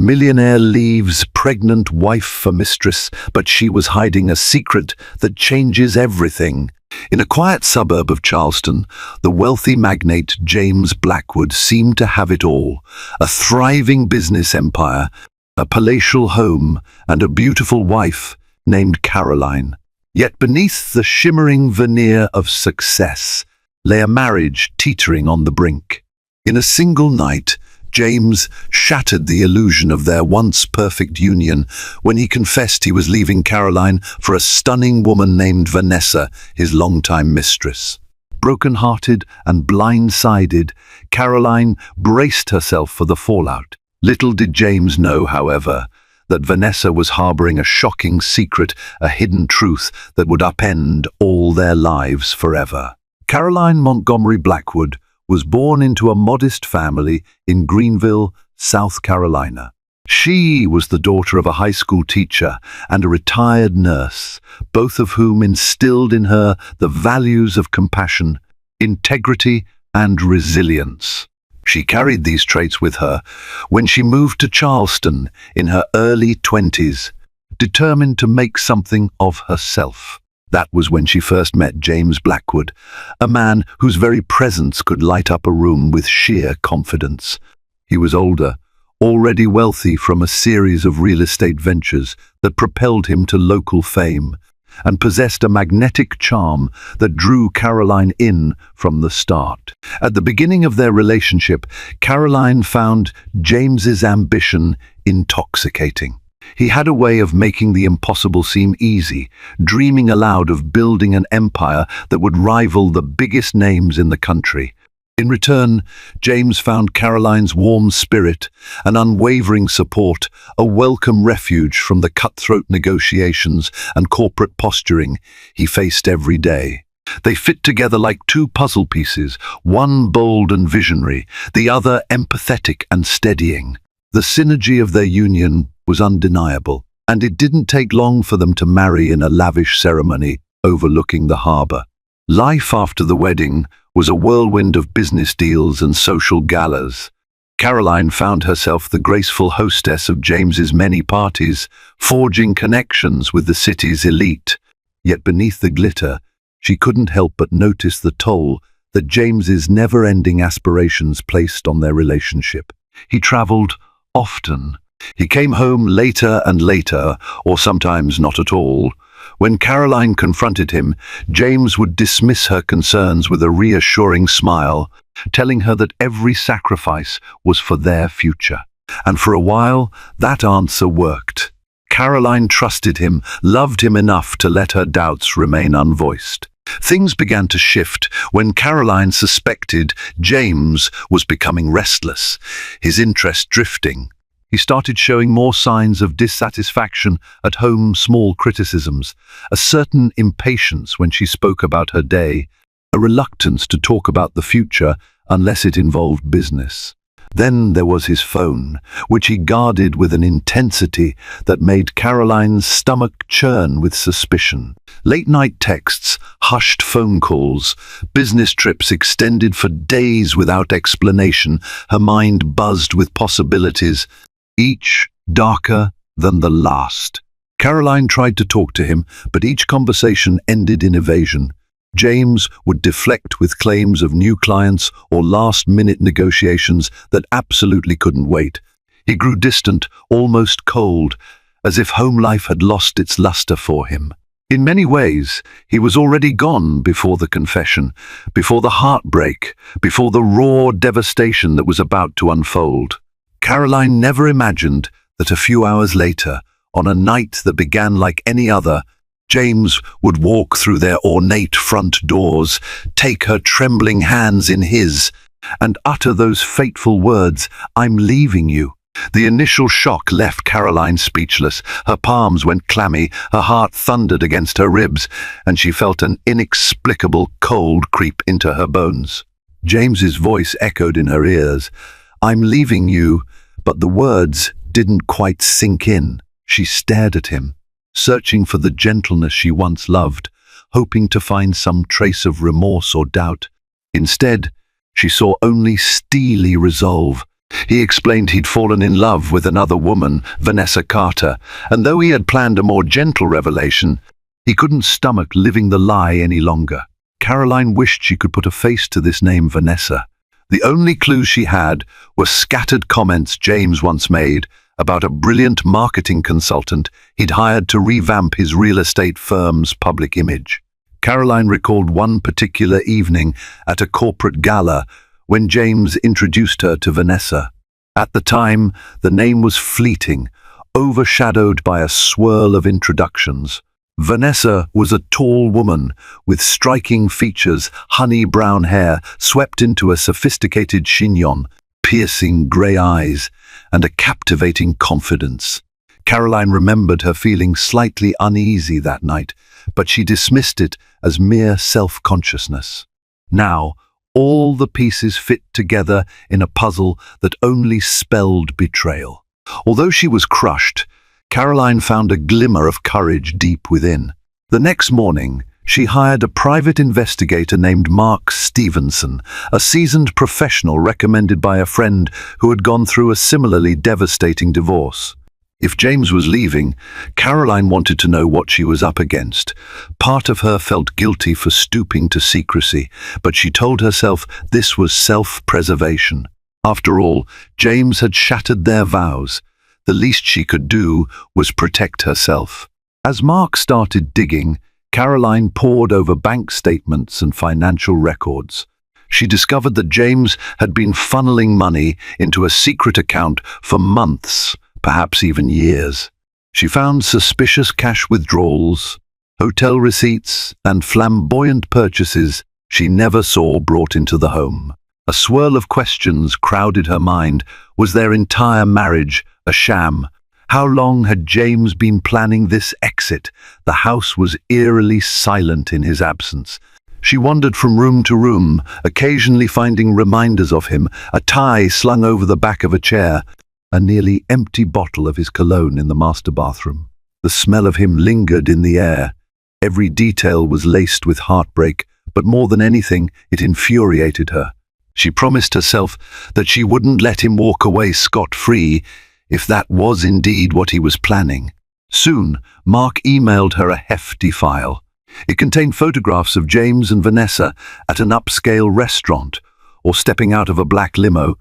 Millionaire leaves pregnant wife for mistress, but she was hiding a secret that changes everything. In a quiet suburb of Charleston, the wealthy magnate James Blackwood seemed to have it all: a thriving business empire, a palatial home, and a beautiful wife named Caroline. Yet beneath the shimmering veneer of success lay a marriage teetering on the brink. In a single night, James shattered the illusion of their once perfect union when he confessed he was leaving Caroline for a stunning woman named Vanessa, his longtime mistress. Broken-hearted and blind-sided, Caroline braced herself for the fallout. Little did James know, however, that Vanessa was harboring a shocking secret, a hidden truth that would upend all their lives forever. Caroline Montgomery Blackwood was born into a modest family in Greenville, South Carolina. She was the daughter of a high school teacher and a retired nurse, both of whom instilled in her the values of compassion, integrity, and resilience. She carried these traits with her when she moved to Charleston in her early 20s, determined to make something of herself. That was when she first met James Blackwood, a man whose very presence could light up a room with sheer confidence. He was older, already wealthy from a series of real estate ventures that propelled him to local fame, and possessed a magnetic charm that drew Caroline in from the start. At the beginning of their relationship, Caroline found James's ambition intoxicating. He had a way of making the impossible seem easy, dreaming aloud of building an empire that would rival the biggest names in the country. In return, James found Caroline's warm spirit, an unwavering support, a welcome refuge from the cutthroat negotiations and corporate posturing he faced every day. They fit together like two puzzle pieces, one bold and visionary, the other empathetic and steadying. The synergy of their union was undeniable, and it didn't take long for them to marry in a lavish ceremony overlooking the harbor. Life after the wedding was a whirlwind of business deals and social galas. Caroline found herself the graceful hostess of James's many parties, forging connections with the city's elite. Yet beneath the glitter, she couldn't help but notice the toll that James's never-ending aspirations placed on their relationship. He traveled often. He came home later and later, or sometimes not at all. When Caroline confronted him, James would dismiss her concerns with a reassuring smile, telling her that every sacrifice was for their future. And for a while, that answer worked. Caroline trusted him, loved him enough to let her doubts remain unvoiced. Things began to shift when Caroline suspected James was becoming restless, his interest drifting. He started showing more signs of dissatisfaction at home, small criticisms, a certain impatience when she spoke about her day, a reluctance to talk about the future unless it involved business. Then there was his phone, which he guarded with an intensity that made Caroline's stomach churn with suspicion. Late-night texts, hushed phone calls, business trips extended for days without explanation, her mind buzzed with possibilities, each darker than the last. Caroline tried to talk to him, but each conversation ended in evasion. James would deflect with claims of new clients or last-minute negotiations that absolutely couldn't wait. He grew distant, almost cold, as if home life had lost its luster for him. In many ways, he was already gone before the confession, before the heartbreak, before the raw devastation that was about to unfold. Caroline never imagined that a few hours later, on a night that began like any other, James would walk through their ornate front doors, take her trembling hands in his, and utter those fateful words, "I'm leaving you." The initial shock left Caroline speechless. Her palms went clammy, her heart thundered against her ribs, and she felt an inexplicable cold creep into her bones. James's voice echoed in her ears, "I'm leaving you," but the words didn't quite sink in. She stared at him, searching for the gentleness she once loved, hoping to find some trace of remorse or doubt. Instead, she saw only steely resolve, He explained he'd fallen in love with another woman, Vanessa Carter, and though he had planned a more gentle revelation, he couldn't stomach living the lie any longer. Caroline wished she could put a face to this name Vanessa. The only clues she had were scattered comments James once made about a brilliant marketing consultant he'd hired to revamp his real estate firm's public image. Caroline recalled one particular evening at a corporate gala when James introduced her to Vanessa. At the time, the name was fleeting, overshadowed by a swirl of introductions. Vanessa was a tall woman with striking features, honey brown hair swept into a sophisticated chignon, piercing grey eyes, and a captivating confidence. Caroline remembered her feeling slightly uneasy that night, but she dismissed it as mere self-consciousness. Now, all the pieces fit together in a puzzle that only spelled betrayal. Although she was crushed, Caroline found a glimmer of courage deep within. The next morning, she hired a private investigator named Mark Stevenson, a seasoned professional recommended by a friend who had gone through a similarly devastating divorce. If James was leaving, Caroline wanted to know what she was up against. Part of her felt guilty for stooping to secrecy, but she told herself this was self-preservation. After all, James had shattered their vows. The least she could do was protect herself. As Mark started digging, Caroline pored over bank statements and financial records. She discovered that James had been funneling money into a secret account for months, perhaps even years. She found suspicious cash withdrawals, hotel receipts, and flamboyant purchases she never saw brought into the home. A swirl of questions crowded her mind. Was their entire marriage a sham? How long had James been planning this exit? The house was eerily silent in his absence. She wandered from room to room, occasionally finding reminders of him, a tie slung over the back of a chair, a nearly empty bottle of his cologne in the master bathroom. The smell of him lingered in the air. Every detail was laced with heartbreak, but more than anything, it infuriated her. She promised herself that she wouldn't let him walk away scot-free if that was indeed what he was planning. Soon, Mark emailed her a hefty file. It contained photographs of James and Vanessa at an upscale restaurant, or stepping out of a black limo,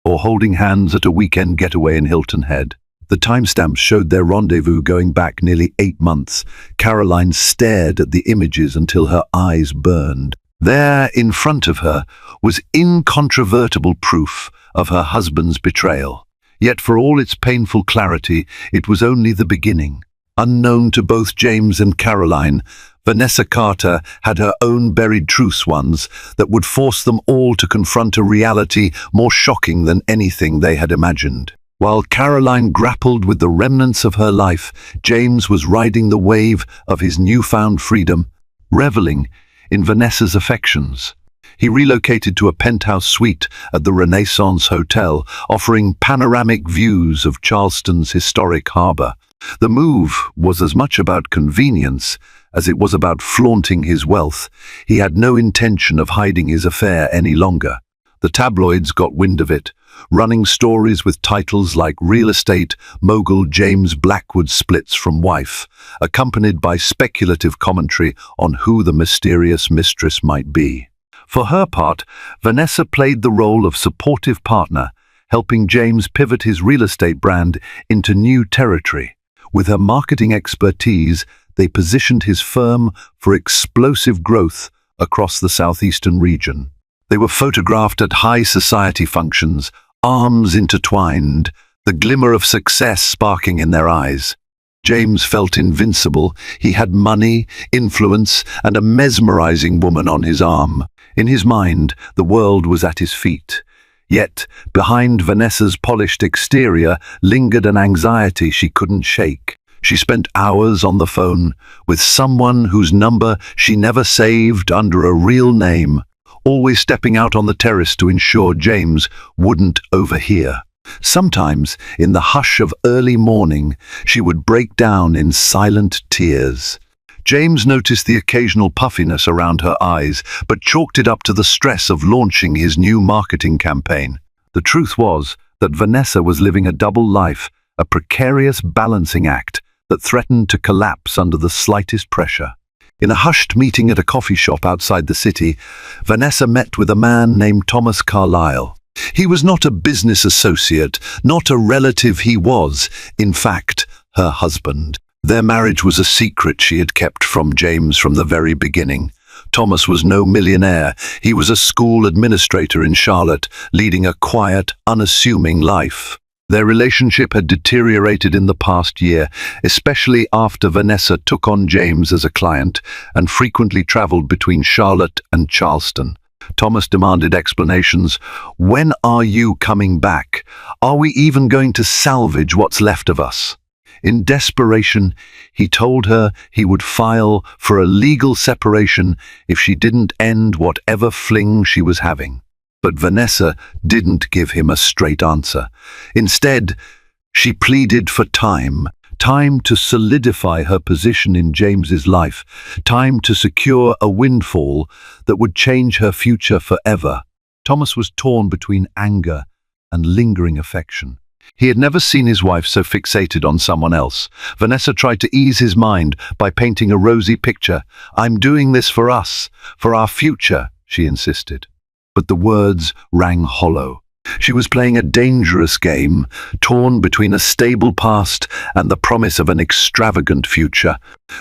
or holding hands at a weekend getaway in Hilton Head. The timestamps showed their rendezvous going back nearly 8 months. Caroline stared at the images until her eyes burned. There, in front of her, was incontrovertible proof of her husband's betrayal. Yet for all its painful clarity, it was only the beginning. Unknown to both James and Caroline, Vanessa Carter had her own buried truths, ones that would force them all to confront a reality more shocking than anything they had imagined. While Caroline grappled with the remnants of her life, James was riding the wave of his newfound freedom, reveling in Vanessa's affections. He relocated to a penthouse suite at the Renaissance Hotel, offering panoramic views of Charleston's historic harbor. The move was as much about convenience as it was about flaunting his wealth. He had no intention of hiding his affair any longer. The tabloids got wind of it, running stories with titles like "Real Estate Mogul James Blackwood Splits from Wife," accompanied by speculative commentary on who the mysterious mistress might be. For her part, Vanessa played the role of supportive partner, helping James pivot his real estate brand into new territory. With her marketing expertise, they positioned his firm for explosive growth across the southeastern region. They were photographed at high society functions, arms intertwined, the glimmer of success sparking in their eyes. James felt invincible. He had money, influence, and a mesmerizing woman on his arm. In his mind, the world was at his feet. Yet, behind Vanessa's polished exterior lingered an anxiety she couldn't shake. She spent hours on the phone with someone whose number she never saved under a real name, always stepping out on the terrace to ensure James wouldn't overhear. Sometimes, in the hush of early morning, she would break down in silent tears. James noticed the occasional puffiness around her eyes, but chalked it up to the stress of launching his new marketing campaign. The truth was, that Vanessa was living a double life, a precarious balancing act that threatened to collapse under the slightest pressure. In a hushed meeting at a coffee shop outside the city, Vanessa met with a man named Thomas Carlyle. He was not a business associate, not a relative. He was, in fact, her husband. Their marriage was a secret she had kept from James from the very beginning. Thomas was no millionaire. He was a school administrator in Charlotte, leading a quiet, unassuming life. Their relationship had deteriorated in the past year, especially after Vanessa took on James as a client and frequently traveled between Charlotte and Charleston. Thomas demanded explanations. "When are you coming back? Are we even going to salvage what's left of us?" In desperation, he told her he would file for a legal separation if she didn't end whatever fling she was having. But Vanessa didn't give him a straight answer. Instead, she pleaded for time to solidify her position in James's life, time to secure a windfall that would change her future forever. Thomas was torn between anger and lingering affection. He had never seen his wife so fixated on someone else. Vanessa tried to ease his mind by painting a rosy picture. "I'm doing this for us, for our future," she insisted. But the words rang hollow. She was playing a dangerous game, torn between a stable past and the promise of an extravagant future.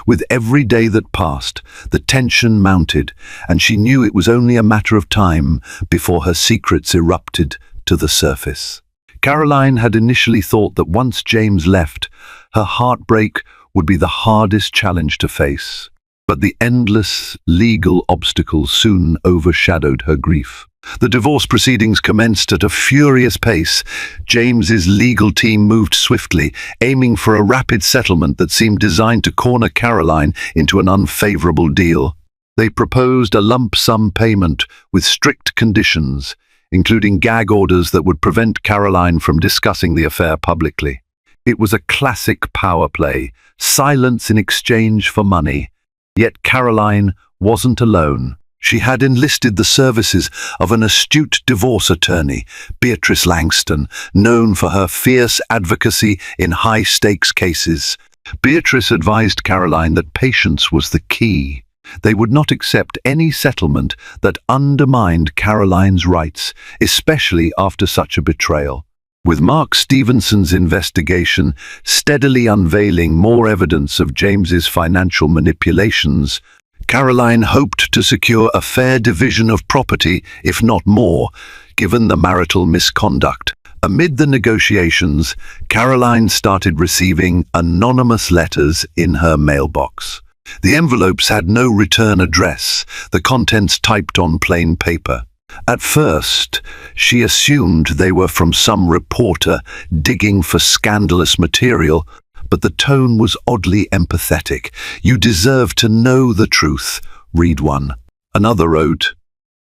With every day that passed, the tension mounted, and she knew it was only a matter of time before her secrets erupted to the surface. Caroline had initially thought that once James left, her heartbreak would be the hardest challenge to face. But the endless legal obstacles soon overshadowed her grief. The divorce proceedings commenced at a furious pace. James's legal team moved swiftly, aiming for a rapid settlement that seemed designed to corner Caroline into an unfavorable deal. They proposed a lump sum payment with strict conditions, including gag orders that would prevent Caroline from discussing the affair publicly. It was a classic power play, silence in exchange for money. Yet Caroline wasn't alone. She had enlisted the services of an astute divorce attorney, Beatrice Langston, known for her fierce advocacy in high-stakes cases. Beatrice advised Caroline that patience was the key. They would not accept any settlement that undermined Caroline's rights, especially after such a betrayal. With Mark Stevenson's investigation steadily unveiling more evidence of James's financial manipulations, Caroline hoped to secure a fair division of property, if not more, given the marital misconduct. Amid the negotiations, Caroline started receiving anonymous letters in her mailbox. The envelopes had no return address, the contents typed on plain paper. At first, she assumed they were from some reporter digging for scandalous material, but the tone was oddly empathetic. "You deserve to know the truth," read one. Another wrote,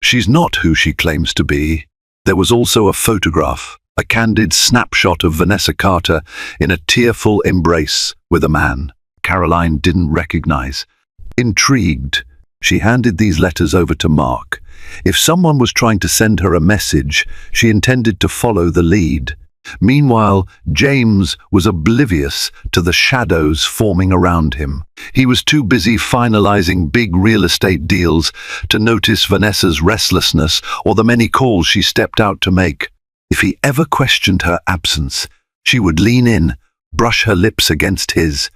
"She's not who she claims to be." There was also a photograph, a candid snapshot of Vanessa Carter in a tearful embrace with a man Caroline didn't recognize. Intrigued, she handed these letters over to Mark. If someone was trying to send her a message, she intended to follow the lead. Meanwhile, James was oblivious to the shadows forming around him. He was too busy finalizing big real estate deals to notice Vanessa's restlessness or the many calls she stepped out to make. If he ever questioned her absence, she would lean in, brush her lips against his,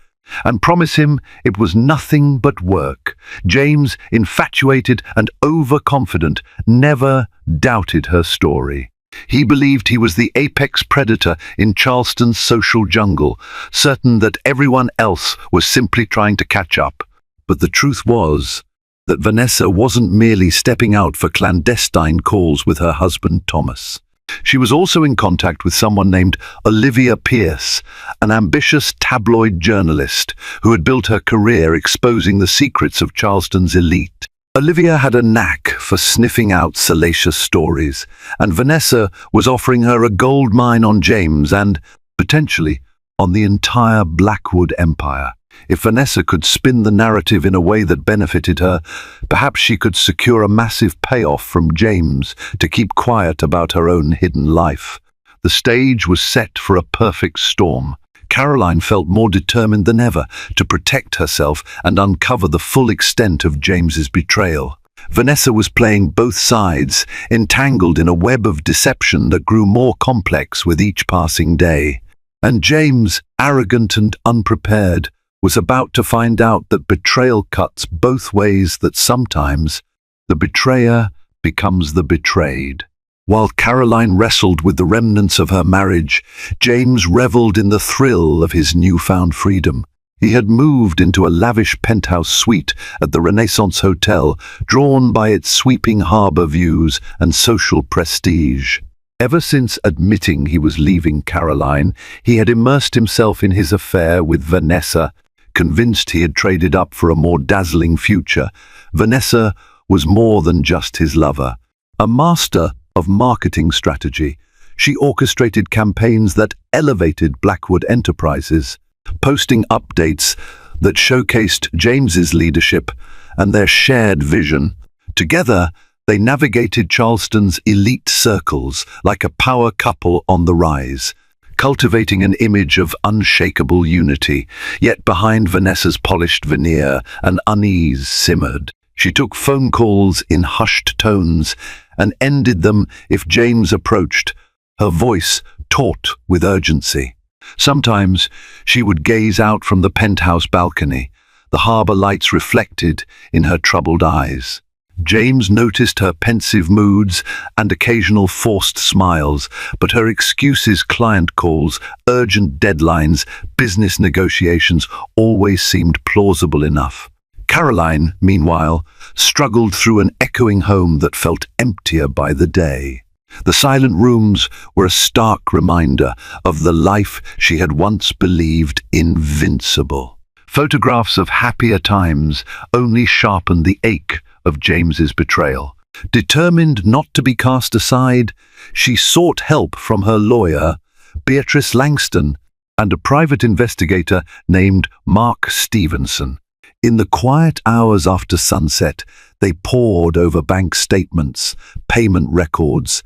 and promise him it was nothing but work. James, infatuated and overconfident, never doubted her story. He believed he was the apex predator in Charleston's social jungle, certain that everyone else was simply trying to catch up. But the truth was that Vanessa wasn't merely stepping out for clandestine calls with her husband Thomas. She was also in contact with someone named Olivia Pierce, an ambitious tabloid journalist who had built her career exposing the secrets of Charleston's elite. Olivia had a knack for sniffing out salacious stories, and Vanessa was offering her a gold mine on James and, potentially, on the entire Blackwood empire. If Vanessa could spin the narrative in a way that benefited her, perhaps she could secure a massive payoff from James to keep quiet about her own hidden life. The stage was set for a perfect storm. Caroline felt more determined than ever to protect herself and uncover the full extent of James's betrayal. Vanessa was playing both sides, entangled in a web of deception that grew more complex with each passing day. And James, arrogant and unprepared, was about to find out that betrayal cuts both ways, that sometimes the betrayer becomes the betrayed. While Caroline wrestled with the remnants of her marriage, James reveled in the thrill of his newfound freedom. He had moved into a lavish penthouse suite at the Renaissance Hotel, drawn by its sweeping harbor views and social prestige. Ever since admitting he was leaving Caroline, he had immersed himself in his affair with Vanessa, convinced he had traded up for a more dazzling future. Vanessa was more than just his lover. A master of marketing strategy, she orchestrated campaigns that elevated Blackwood Enterprises, posting updates that showcased James's leadership and their shared vision. Together, they navigated Charleston's elite circles like a power couple on the rise, cultivating an image of unshakable unity. Yet behind Vanessa's polished veneer, an unease simmered. She took phone calls in hushed tones and ended them if James approached, her voice taut with urgency. Sometimes she would gaze out from the penthouse balcony, the harbor lights reflected in her troubled eyes. James noticed her pensive moods and occasional forced smiles, but her excuses, client calls, urgent deadlines, business negotiations always seemed plausible enough. Caroline, meanwhile, struggled through an echoing home that felt emptier by the day. The silent rooms were a stark reminder of the life she had once believed invincible. Photographs of happier times only sharpened the ache of James's betrayal. Determined not to be cast aside, she sought help from her lawyer, Beatrice Langston, and a private investigator named Mark Stevenson. In the quiet hours after sunset, they pored over bank statements, payment records,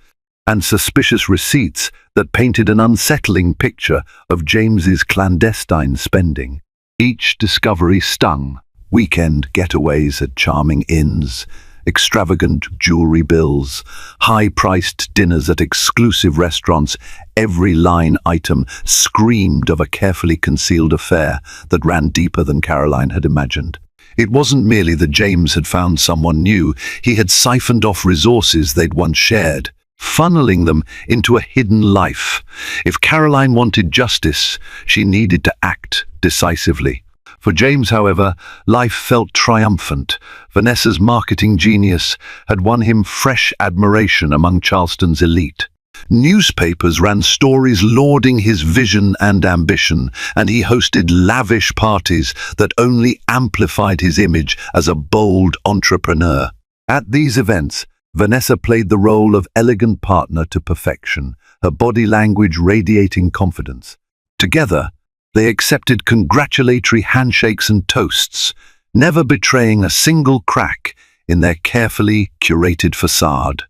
and suspicious receipts that painted an unsettling picture of James's clandestine spending. Each discovery stung. Weekend getaways at charming inns, extravagant jewelry bills, high-priced dinners at exclusive restaurants. Every line item screamed of a carefully concealed affair that ran deeper than Caroline had imagined. It wasn't merely that James had found someone new, he had siphoned off resources they'd once shared, funneling them into a hidden life. If Caroline wanted justice, she needed to act decisively. For James, however, life felt triumphant. Vanessa's marketing genius had won him fresh admiration among Charleston's elite. Newspapers ran stories lauding his vision and ambition, and he hosted lavish parties that only amplified his image as a bold entrepreneur. At these events, Vanessa played the role of elegant partner to perfection, her body language radiating confidence. Together, they accepted congratulatory handshakes and toasts, never betraying a single crack in their carefully curated facade.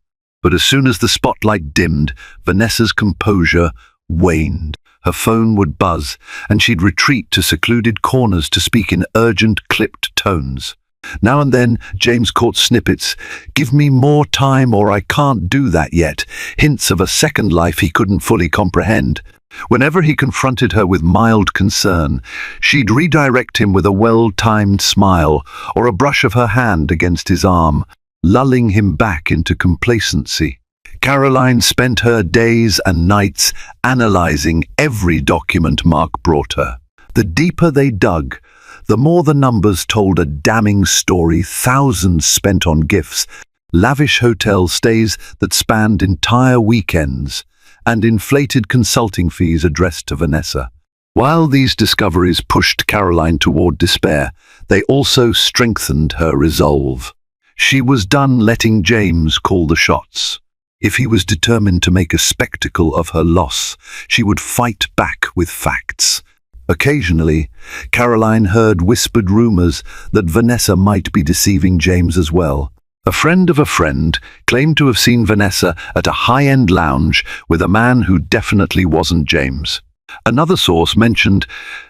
But as soon as the spotlight dimmed, Vanessa's composure waned. Her phone would buzz, and she'd retreat to secluded corners to speak in urgent, clipped tones. Now and then, James caught snippets. "Give me more time, or I can't do that yet," hints of a second life he couldn't fully comprehend. Whenever he confronted her with mild concern, she'd redirect him with a well-timed smile or a brush of her hand against his arm, lulling him back into complacency. Caroline spent her days and nights analyzing every document Mark brought her. The deeper they dug, the more the numbers told a damning story. Thousands spent on gifts, lavish hotel stays that spanned entire weekends, and inflated consulting fees addressed to Vanessa. While these discoveries pushed Caroline toward despair, they also strengthened her resolve. She was done letting James call the shots. If he was determined to make a spectacle of her loss, she would fight back with facts. Occasionally, Caroline heard whispered rumors that Vanessa might be deceiving James as well. A friend of a friend claimed to have seen Vanessa at a high-end lounge with a man who definitely wasn't James. Another source mentioned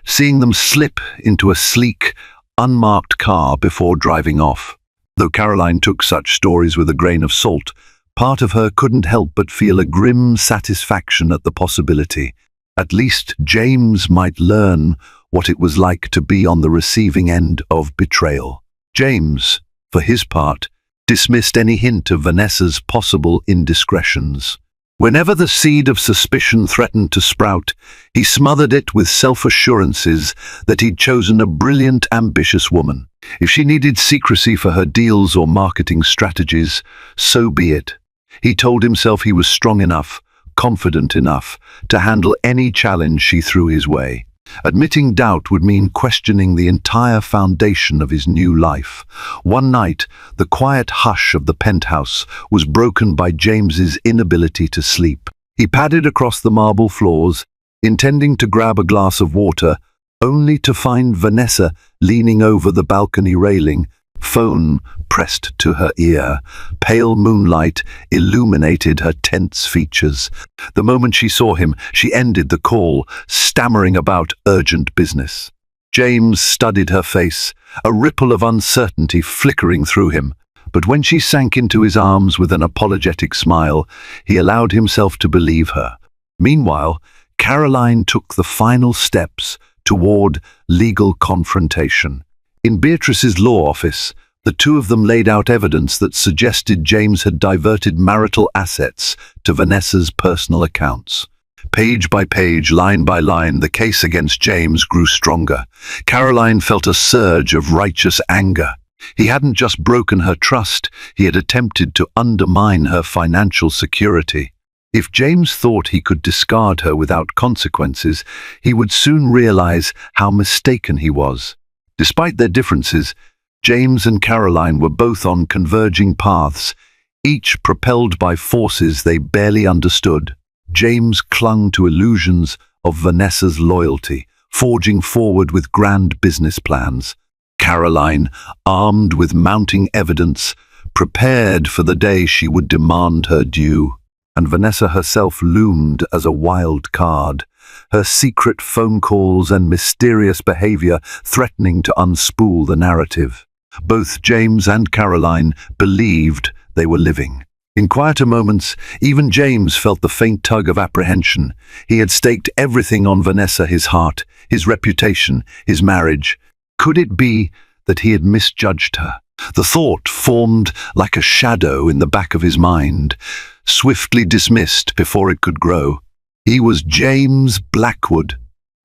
seeing them slip into a sleek, unmarked car before driving off. Though Caroline took such stories with a grain of salt, part of her couldn't help but feel a grim satisfaction at the possibility. At least James might learn what it was like to be on the receiving end of betrayal. James, for his part, dismissed any hint of Vanessa's possible indiscretions. Whenever the seed of suspicion threatened to sprout, he smothered it with self-assurances that he'd chosen a brilliant, ambitious woman. If she needed secrecy for her deals or marketing strategies, so be it. He told himself he was strong enough, confident enough, to handle any challenge she threw his way. Admitting doubt would mean questioning the entire foundation of his new life. One night, the quiet hush of the penthouse was broken by James's inability to sleep. He padded across the marble floors, intending to grab a glass of water, only to find Vanessa leaning over the balcony railing, phone pressed to her ear. Pale moonlight illuminated her tense features. The moment she saw him, she ended the call, stammering about urgent business. James studied her face, a ripple of uncertainty flickering through him. But when she sank into his arms with an apologetic smile, he allowed himself to believe her. Meanwhile, Caroline took the final steps toward legal confrontation. In Beatrice's law office, the two of them laid out evidence that suggested James had diverted marital assets to Vanessa's personal accounts. Page by page, line by line, the case against James grew stronger. Caroline felt a surge of righteous anger. He hadn't just broken her trust, he had attempted to undermine her financial security. If James thought he could discard her without consequences, he would soon realize how mistaken he was. Despite their differences, James and Caroline were both on converging paths, each propelled by forces they barely understood. James clung to illusions of Vanessa's loyalty, forging forward with grand business plans. Caroline, armed with mounting evidence, prepared for the day she would demand her due. And Vanessa herself loomed as a wild card, her secret phone calls and mysterious behavior threatening to unspool the narrative. Both James and Caroline believed they were living. In quieter moments, even James felt the faint tug of apprehension. He had staked everything on Vanessa, his heart, his reputation, his marriage. Could it be that he had misjudged her? The thought formed like a shadow in the back of his mind, swiftly dismissed before it could grow. He was James Blackwood,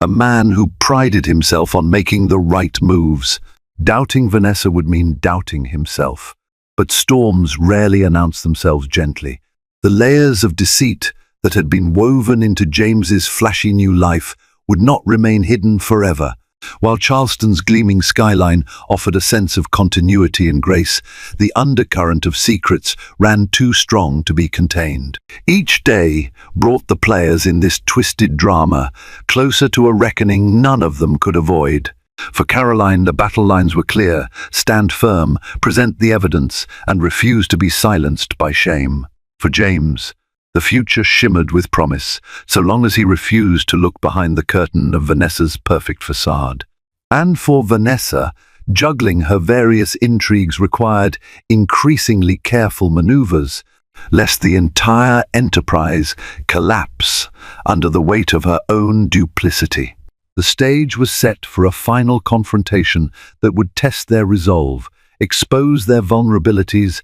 a man who prided himself on making the right moves. Doubting Vanessa would mean doubting himself. But storms rarely announce themselves gently. The layers of deceit that had been woven into James's flashy new life would not remain hidden forever. While Charleston's gleaming skyline offered a sense of continuity and grace, the undercurrent of secrets ran too strong to be contained. Each day brought the players in this twisted drama closer to a reckoning none of them could avoid. For Caroline, the battle lines were clear: stand firm, present the evidence, and refuse to be silenced by shame. For James, the future shimmered with promise, so long as he refused to look behind the curtain of Vanessa's perfect facade. And for Vanessa, juggling her various intrigues required increasingly careful maneuvers, lest the entire enterprise collapse under the weight of her own duplicity. The stage was set for a final confrontation that would test their resolve, expose their vulnerabilities,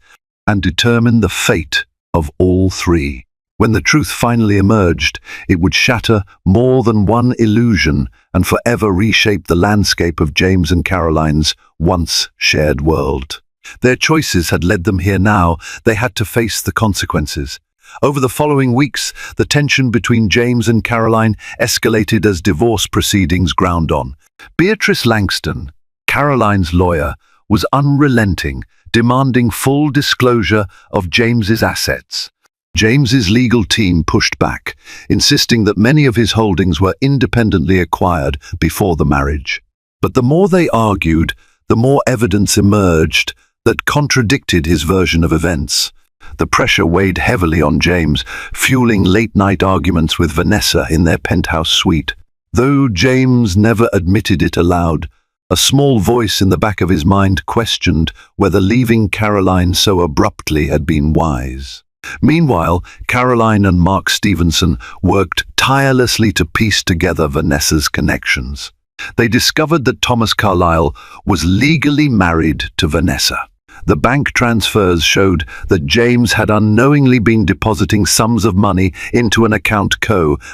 and determine the fate of all three. When the truth finally emerged, it would shatter more than one illusion and forever reshape the landscape of James and Caroline's once shared world. Their choices had led them here. Now they had to face the consequences. Over the following weeks, the tension between James and Caroline escalated as divorce proceedings ground on. Beatrice Langston, Caroline's lawyer, was unrelenting, demanding full disclosure of James's assets. James's legal team pushed back, insisting that many of his holdings were independently acquired before the marriage. But the more they argued, the more evidence emerged that contradicted his version of events. The pressure weighed heavily on James, fueling late-night arguments with Vanessa in their penthouse suite. Though James never admitted it aloud, a small voice in the back of his mind questioned whether leaving Caroline so abruptly had been wise. Meanwhile, Caroline and Mark Stevenson worked tirelessly to piece together Vanessa's connections. They discovered that Thomas Carlyle was legally married to Vanessa. The bank transfers showed that James had unknowingly been depositing sums of money into an account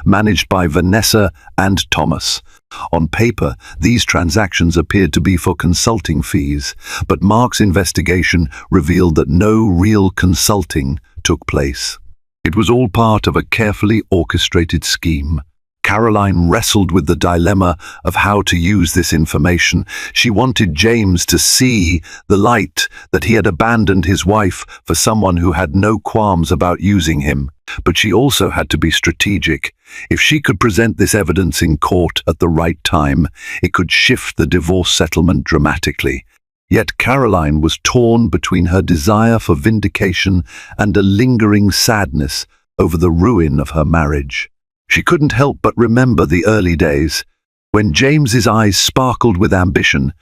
managed by Vanessa and Thomas. On paper, these transactions appeared to be for consulting fees, but Mark's investigation revealed that no real consulting took place. It was all part of a carefully orchestrated scheme. Caroline wrestled with the dilemma of how to use this information. She wanted James to see the light that he had abandoned his wife for someone who had no qualms about using him. But she also had to be strategic. If she could present this evidence in court at the right time, it could shift the divorce settlement dramatically. Yet Caroline was torn between her desire for vindication and a lingering sadness over the ruin of her marriage. She couldn't help but remember the early days, when James's eyes sparkled with ambition,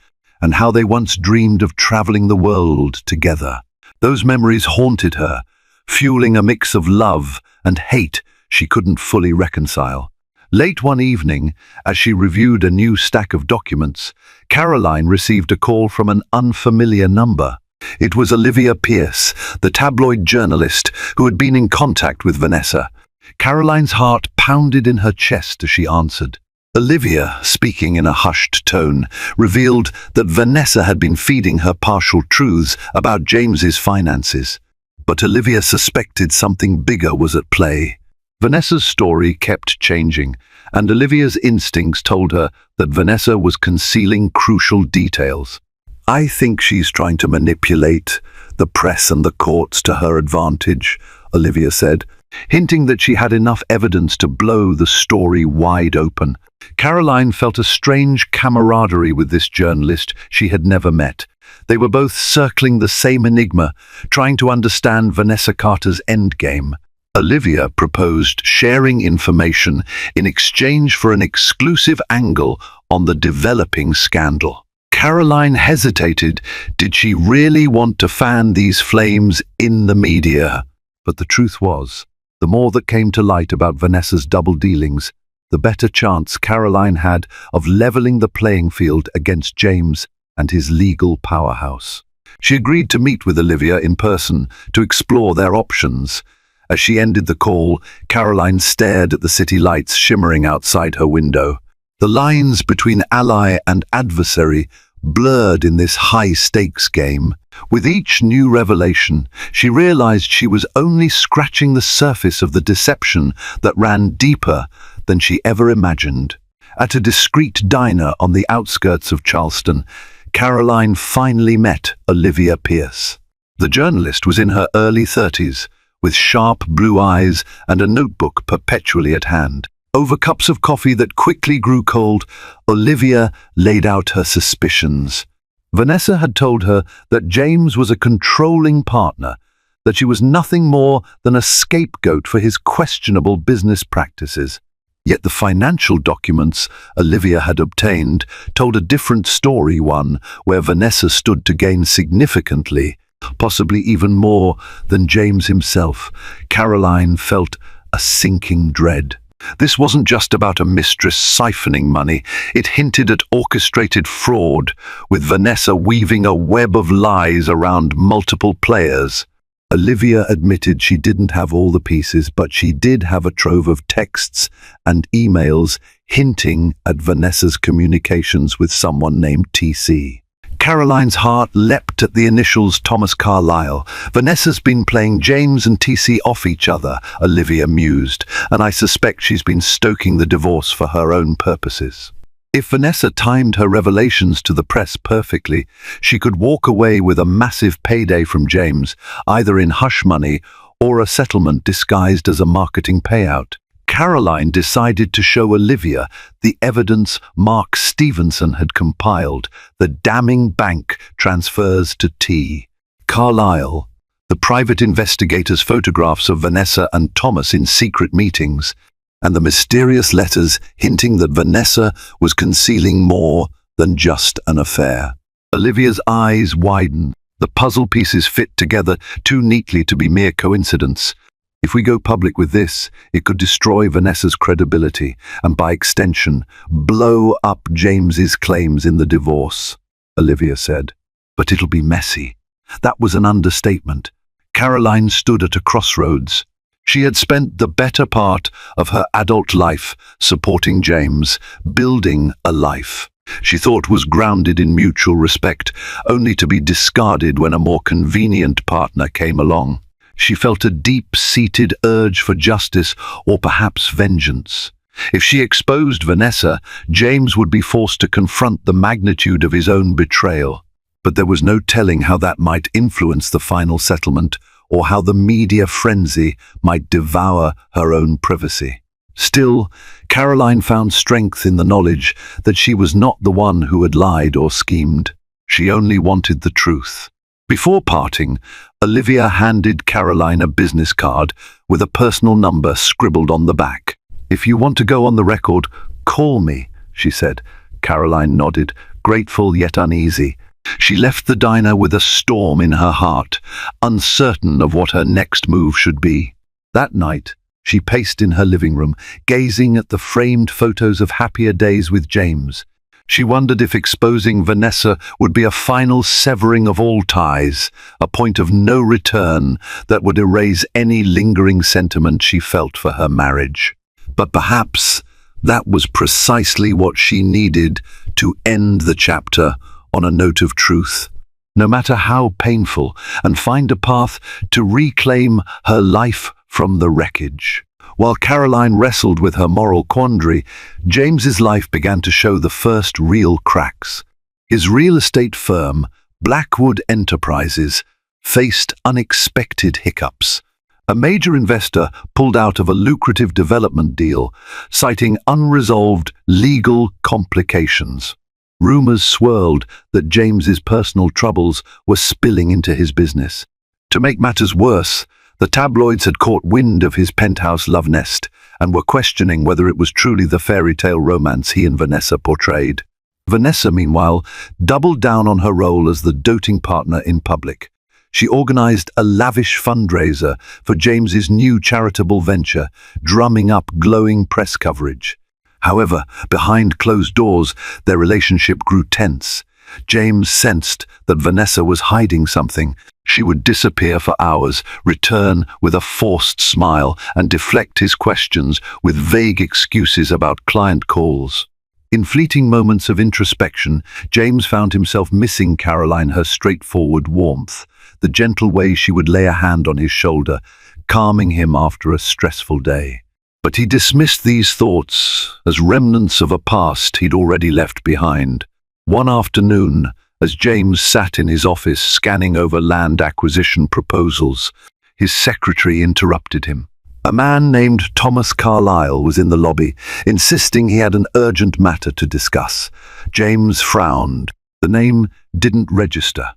and how they once dreamed of traveling the world together. Those memories haunted her, fueling a mix of love and hate she couldn't fully reconcile. Late one evening, as she reviewed a new stack of documents, Caroline received a call from an unfamiliar number. It was Olivia Pierce, the tabloid journalist who had been in contact with Vanessa. Caroline's heart pounded in her chest as she answered. Olivia, speaking in a hushed tone, revealed that Vanessa had been feeding her partial truths about James's finances. But Olivia suspected something bigger was at play. Vanessa's story kept changing, and Olivia's instincts told her that Vanessa was concealing crucial details. I think she's trying to manipulate the press and the courts to her advantage, Olivia said, hinting that she had enough evidence to blow the story wide open. Caroline felt a strange camaraderie with this journalist she had never met. They were both circling the same enigma, trying to understand Vanessa Carter's endgame. Olivia proposed sharing information in exchange for an exclusive angle on the developing scandal. Caroline hesitated. Did she really want to fan these flames in the media? But the truth was, the more that came to light about Vanessa's double dealings, the better chance Caroline had of leveling the playing field against James and his legal powerhouse. She agreed to meet with Olivia in person to explore their options. As she ended the call, Caroline stared at the city lights shimmering outside her window. The lines between ally and adversary blurred in this high-stakes game. With each new revelation, she realized she was only scratching the surface of the deception that ran deeper than she ever imagined. At a discreet diner on the outskirts of Charleston, Caroline finally met Olivia Pierce. The journalist was in her early 30s, with sharp blue eyes and a notebook perpetually at hand. Over cups of coffee that quickly grew cold, Olivia laid out her suspicions. Vanessa had told her that James was a controlling partner, that she was nothing more than a scapegoat for his questionable business practices. Yet the financial documents Olivia had obtained told a different story, one where Vanessa stood to gain significantly, possibly even more than James himself. Caroline felt a sinking dread. This wasn't just about a mistress siphoning money. It hinted at orchestrated fraud, with Vanessa weaving a web of lies around multiple players. Olivia admitted she didn't have all the pieces, but she did have a trove of texts and emails hinting at Vanessa's communications with someone named TC. Caroline's heart leapt at the initials Thomas Carlyle. Vanessa's been playing James and TC off each other, Olivia mused, and I suspect she's been stoking the divorce for her own purposes. If Vanessa timed her revelations to the press perfectly, she could walk away with a massive payday from James, either in hush money or a settlement disguised as a marketing payout. Caroline decided to show Olivia the evidence Mark Stevenson had compiled, the damning bank transfers to T. Carlyle, the private investigator's photographs of Vanessa and Thomas in secret meetings, and the mysterious letters hinting that Vanessa was concealing more than just an affair. Olivia's eyes widened. The puzzle pieces fit together too neatly to be mere coincidence. If we go public with this, it could destroy Vanessa's credibility and, by extension, blow up James's claims in the divorce, Olivia said. But it'll be messy. That was an understatement. Caroline stood at a crossroads. She had spent the better part of her adult life supporting James, building a life she thought was grounded in mutual respect, only to be discarded when a more convenient partner came along. She felt a deep-seated urge for justice or perhaps vengeance. If she exposed Vanessa, James would be forced to confront the magnitude of his own betrayal. But there was no telling how that might influence the final settlement, or how the media frenzy might devour her own privacy. Still, Caroline found strength in the knowledge that she was not the one who had lied or schemed. She only wanted the truth. Before parting, Olivia handed Caroline a business card with a personal number scribbled on the back. "If you want to go on the record, call me," she said. Caroline nodded, grateful yet uneasy. She left the diner with a storm in her heart, uncertain of what her next move should be. That night, she paced in her living room, gazing at the framed photos of happier days with James. She wondered if exposing Vanessa would be a final severing of all ties, a point of no return that would erase any lingering sentiment she felt for her marriage. But perhaps that was precisely what she needed to end the chapter on a note of truth, no matter how painful, and find a path to reclaim her life from the wreckage. While Caroline wrestled with her moral quandary, James's life began to show the first real cracks. His real estate firm, Blackwood Enterprises, faced unexpected hiccups. A major investor pulled out of a lucrative development deal, citing unresolved legal complications. Rumors swirled that James's personal troubles were spilling into his business. To make matters worse, the tabloids had caught wind of his penthouse love nest and were questioning whether it was truly the fairy tale romance he and Vanessa portrayed. Vanessa, meanwhile, doubled down on her role as the doting partner in public. She organized a lavish fundraiser for James's new charitable venture, drumming up glowing press coverage. However, behind closed doors, their relationship grew tense. James sensed that Vanessa was hiding something. She would disappear for hours, return with a forced smile, and deflect his questions with vague excuses about client calls. In fleeting moments of introspection, James found himself missing Caroline, her straightforward warmth, the gentle way she would lay a hand on his shoulder, calming him after a stressful day. But he dismissed these thoughts as remnants of a past he'd already left behind. One afternoon, as James sat in his office scanning over land acquisition proposals, his secretary interrupted him. A man named Thomas Carlyle was in the lobby, insisting he had an urgent matter to discuss. James frowned. The name didn't register,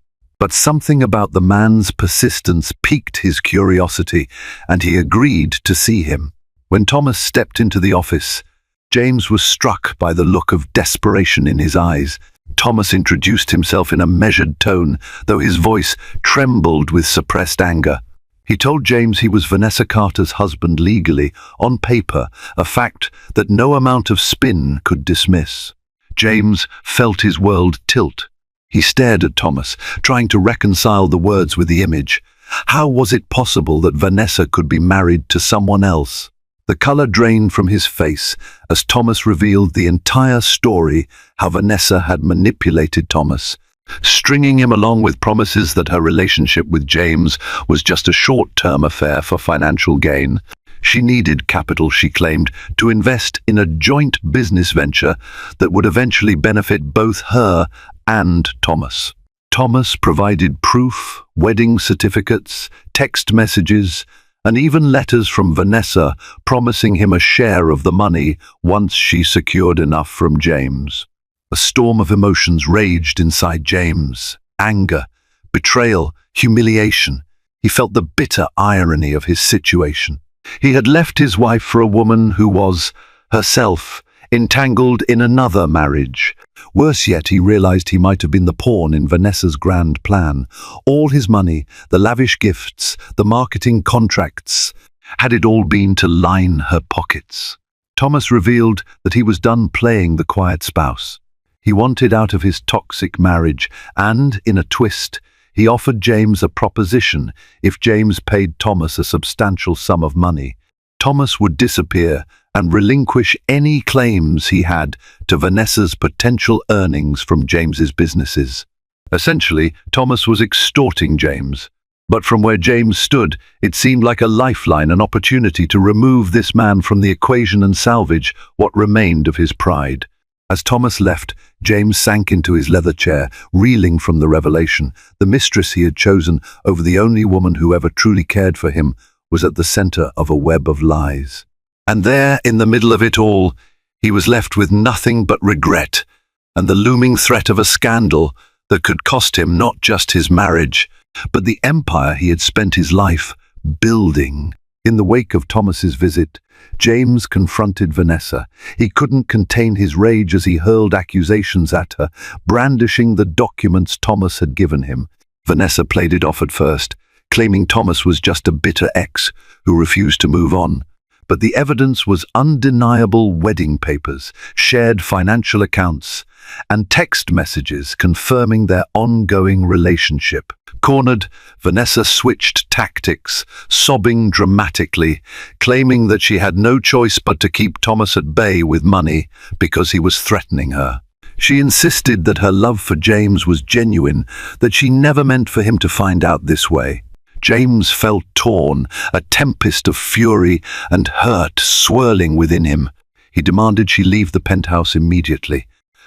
but something about the man's persistence piqued his curiosity, and he agreed to see him. When Thomas stepped into the office, James was struck by the look of desperation in his eyes. Thomas introduced himself in a measured tone, though his voice trembled with suppressed anger. He told James he was Vanessa Carter's husband legally, on paper, a fact that no amount of spin could dismiss. James felt his world tilt. He stared at Thomas, trying to reconcile the words with the image. How was it possible that Vanessa could be married to someone else? The color drained from his face as Thomas revealed the entire story, how Vanessa had manipulated Thomas, stringing him along with promises that her relationship with James was just a short-term affair for financial gain. She needed capital, she claimed, to invest in a joint business venture that would eventually benefit both her and Thomas. Thomas provided proof, wedding certificates, text messages, and even letters from Vanessa promising him a share of the money once she secured enough from James. A storm of emotions raged inside James. Anger, betrayal, humiliation. He felt the bitter irony of his situation. He had left his wife for a woman who was, herself, entangled in another marriage. Worse yet, he realized he might have been the pawn in Vanessa's grand plan. All his money, the lavish gifts, the marketing contracts, had it all been to line her pockets? Thomas revealed that he was done playing the quiet spouse. He wanted out of his toxic marriage and, in a twist, he offered James a proposition. If James paid Thomas a substantial sum of money, Thomas would disappear and relinquish any claims he had to Vanessa's potential earnings from James's businesses. Essentially, Thomas was extorting James. But from where James stood, it seemed like a lifeline, an opportunity to remove this man from the equation and salvage what remained of his pride. As Thomas left, James sank into his leather chair, reeling from the revelation. The mistress he had chosen over the only woman who ever truly cared for him was at the center of a web of lies. And there, in the middle of it all, he was left with nothing but regret and the looming threat of a scandal that could cost him not just his marriage, but the empire he had spent his life building. In the wake of Thomas's visit, James confronted Vanessa. He couldn't contain his rage as he hurled accusations at her, brandishing the documents Thomas had given him. Vanessa played it off at first, claiming Thomas was just a bitter ex who refused to move on. But the evidence was undeniable: wedding papers, shared financial accounts, and text messages confirming their ongoing relationship. Cornered, Vanessa switched tactics, sobbing dramatically, claiming that she had no choice but to keep Thomas at bay with money because he was threatening her. She insisted that her love for James was genuine, that she never meant for him to find out this way. James felt torn, a tempest of fury and hurt swirling within him. He demanded she leave the penthouse immediately.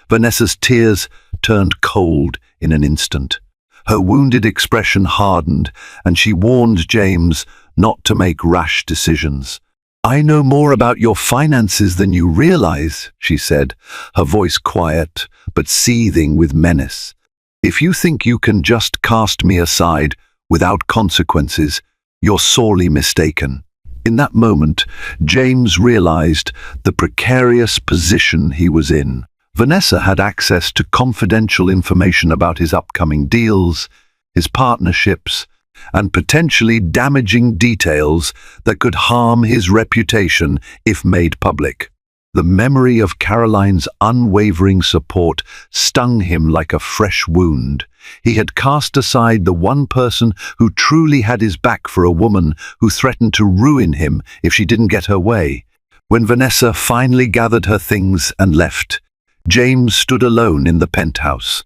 Vanessa's tears turned cold in an instant. Her wounded expression hardened, and she warned James not to make rash decisions. "I know more about your finances than you realize," she said, her voice quiet but seething with menace. "If you think you can just cast me aside without consequences, you're sorely mistaken." In that moment, James realized the precarious position he was in. Vanessa had access to confidential information about his upcoming deals, his partnerships, and potentially damaging details that could harm his reputation if made public. The memory of Caroline's unwavering support stung him like a fresh wound. He had cast aside the one person who truly had his back for a woman who threatened to ruin him if she didn't get her way. When Vanessa finally gathered her things and left, James stood alone in the penthouse.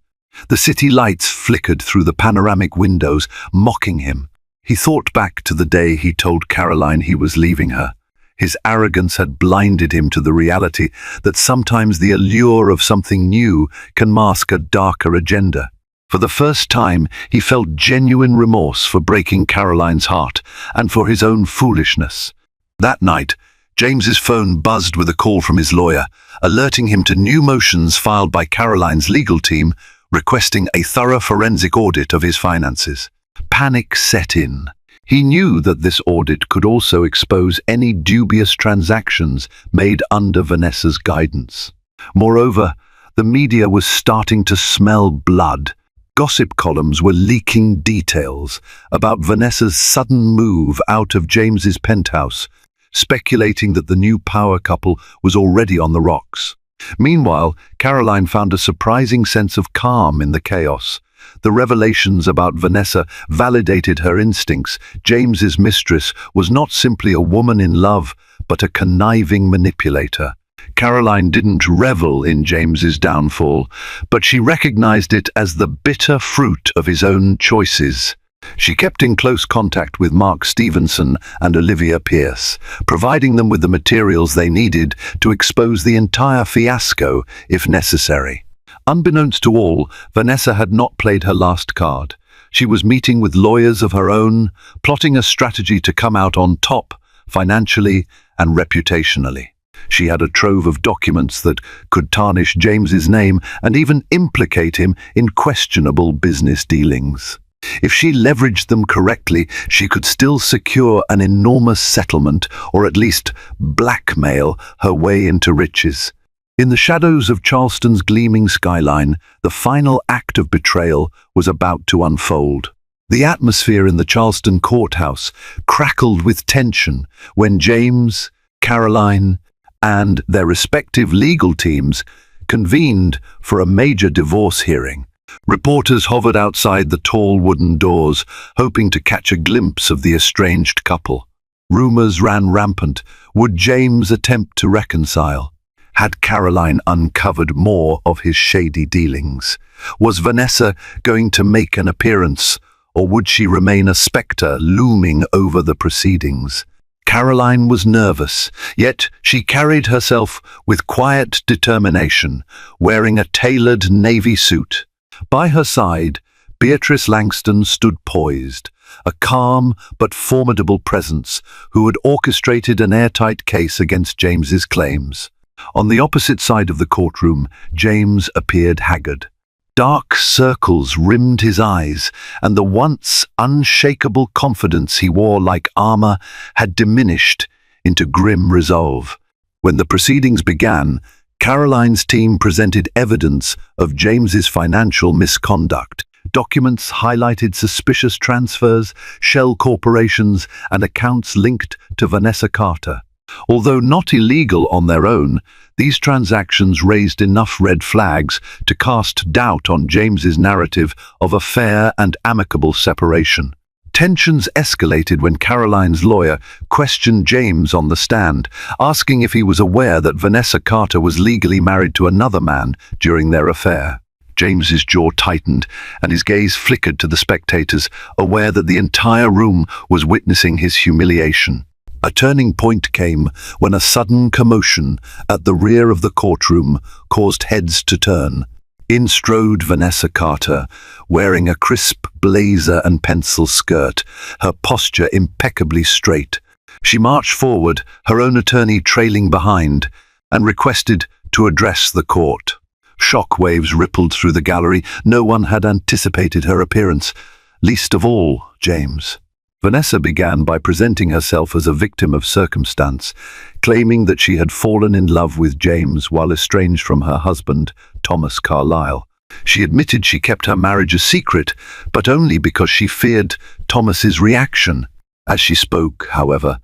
The city lights flickered through the panoramic windows, mocking him. He thought back to the day he told Caroline he was leaving her. His arrogance had blinded him to the reality that sometimes the allure of something new can mask a darker agenda. For the first time, he felt genuine remorse for breaking Caroline's heart and for his own foolishness. That night, James's phone buzzed with a call from his lawyer, alerting him to new motions filed by Caroline's legal team, requesting a thorough forensic audit of his finances. Panic set in. He knew that this audit could also expose any dubious transactions made under Vanessa's guidance. Moreover, the media was starting to smell blood. Gossip columns were leaking details about Vanessa's sudden move out of James's penthouse, speculating that the new power couple was already on the rocks. Meanwhile, Caroline found a surprising sense of calm in the chaos. The revelations about Vanessa validated her instincts. James's mistress was not simply a woman in love, but a conniving manipulator. Caroline didn't revel in James's downfall, but she recognized it as the bitter fruit of his own choices. She kept in close contact with Mark Stevenson and Olivia Pierce, providing them with the materials they needed to expose the entire fiasco if necessary. Unbeknownst to all, Vanessa had not played her last card. She was meeting with lawyers of her own, plotting a strategy to come out on top, financially and reputationally. She had a trove of documents that could tarnish James's name and even implicate him in questionable business dealings. If she leveraged them correctly, she could still secure an enormous settlement, or at least blackmail her way into riches. In the shadows of Charleston's gleaming skyline, the final act of betrayal was about to unfold. The atmosphere in the Charleston courthouse crackled with tension when James, Caroline, and their respective legal teams convened for a major divorce hearing. Reporters hovered outside the tall wooden doors, hoping to catch a glimpse of the estranged couple. Rumors ran rampant. Would James attempt to reconcile? Had Caroline uncovered more of his shady dealings? Was Vanessa going to make an appearance, or would she remain a spectre looming over the proceedings? Caroline was nervous, yet she carried herself with quiet determination, wearing a tailored navy suit. By her side, Beatrice Langston stood poised, a calm but formidable presence who had orchestrated an airtight case against James's claims. On the opposite side of the courtroom, James appeared haggard. Dark circles rimmed his eyes, and the once unshakable confidence he wore like armor had diminished into grim resolve. When the proceedings began, Caroline's team presented evidence of James's financial misconduct. Documents highlighted suspicious transfers, shell corporations, and accounts linked to Vanessa Carter. Although not illegal on their own, these transactions raised enough red flags to cast doubt on James's narrative of a fair and amicable separation. Tensions escalated when Caroline's lawyer questioned James on the stand, asking if he was aware that Vanessa Carter was legally married to another man during their affair. James's jaw tightened, and his gaze flickered to the spectators, aware that the entire room was witnessing his humiliation. A turning point came when a sudden commotion at the rear of the courtroom caused heads to turn. In strode Vanessa Carter, wearing a crisp blazer and pencil skirt, her posture impeccably straight. She marched forward, her own attorney trailing behind, and requested to address the court. Shockwaves rippled through the gallery. No one had anticipated her appearance, least of all James. Vanessa began by presenting herself as a victim of circumstance, claiming that she had fallen in love with James while estranged from her husband, Thomas Carlyle. She admitted she kept her marriage a secret, but only because she feared Thomas's reaction. As she spoke, however,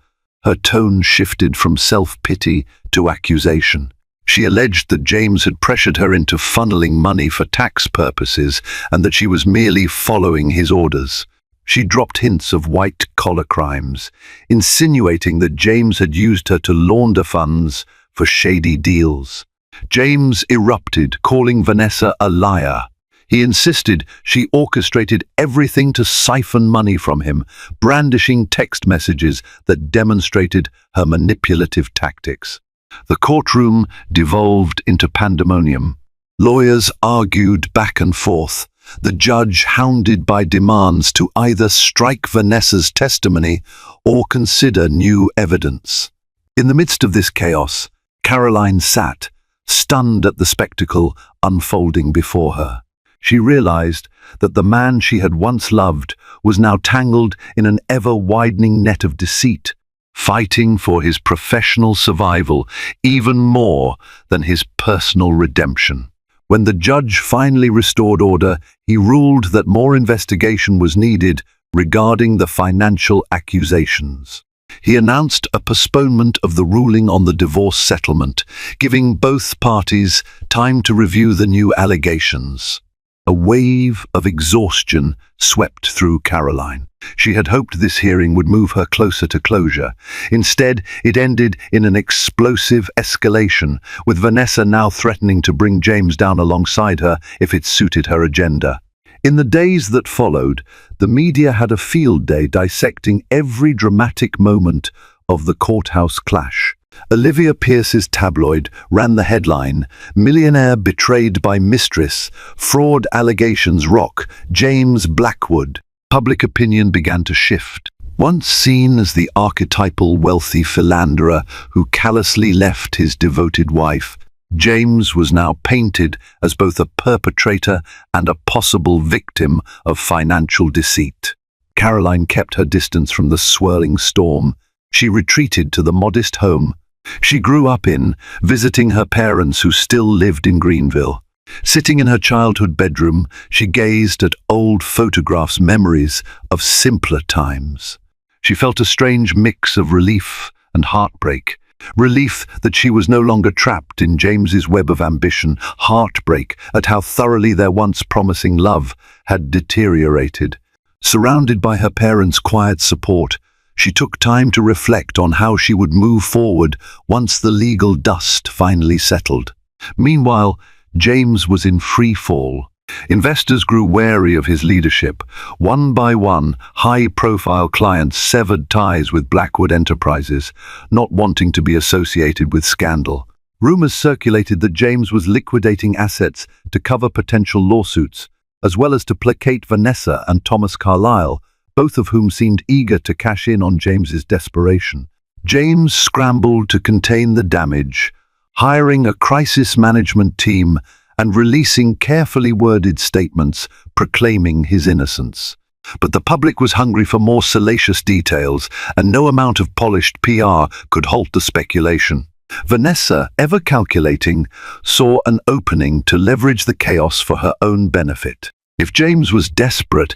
her tone shifted from self-pity to accusation. She alleged that James had pressured her into funneling money for tax purposes and that she was merely following his orders. She dropped hints of white-collar crimes, insinuating that James had used her to launder funds for shady deals. James erupted, calling Vanessa a liar. He insisted she orchestrated everything to siphon money from him, brandishing text messages that demonstrated her manipulative tactics. The courtroom devolved into pandemonium. Lawyers argued back and forth, the judge hounded by demands to either strike Vanessa's testimony or consider new evidence. In the midst of this chaos, Caroline sat, stunned at the spectacle unfolding before her. She realized that the man she had once loved was now tangled in an ever-widening net of deceit, fighting for his professional survival even more than his personal redemption. When the judge finally restored order, he ruled that more investigation was needed regarding the financial accusations. He announced a postponement of the ruling on the divorce settlement, giving both parties time to review the new allegations. A wave of exhaustion swept through Caroline. She had hoped this hearing would move her closer to closure. Instead, it ended in an explosive escalation, with Vanessa now threatening to bring James down alongside her if it suited her agenda. In the days that followed, the media had a field day dissecting every dramatic moment of the courthouse clash. Olivia Pierce's tabloid ran the headline, "Millionaire betrayed by Mistress, fraud allegations rock James Blackwood." Public opinion began to shift. Once seen as the archetypal wealthy philanderer who callously left his devoted wife, James was now painted as both a perpetrator and a possible victim of financial deceit. Caroline kept her distance from the swirling storm. She retreated to the modest home she grew up in, visiting her parents who still lived in Greenville. Sitting in her childhood bedroom, she gazed at old photographs, memories of simpler times. She felt a strange mix of relief and heartbreak. Relief that she was no longer trapped in James's web of ambition, heartbreak at how thoroughly their once promising love had deteriorated. Surrounded by her parents' quiet support, she took time to reflect on how she would move forward once the legal dust finally settled. Meanwhile, James was in free fall. Investors grew wary of his leadership. One by one, high-profile clients severed ties with Blackwood Enterprises, not wanting to be associated with scandal. Rumors circulated that James was liquidating assets to cover potential lawsuits, as well as to placate Vanessa and Thomas Carlyle, both of whom seemed eager to cash in on James's desperation. James scrambled to contain the damage, hiring a crisis management team and releasing carefully worded statements proclaiming his innocence. But the public was hungry for more salacious details, and no amount of polished PR could halt the speculation. Vanessa, ever calculating, saw an opening to leverage the chaos for her own benefit. If James was desperate,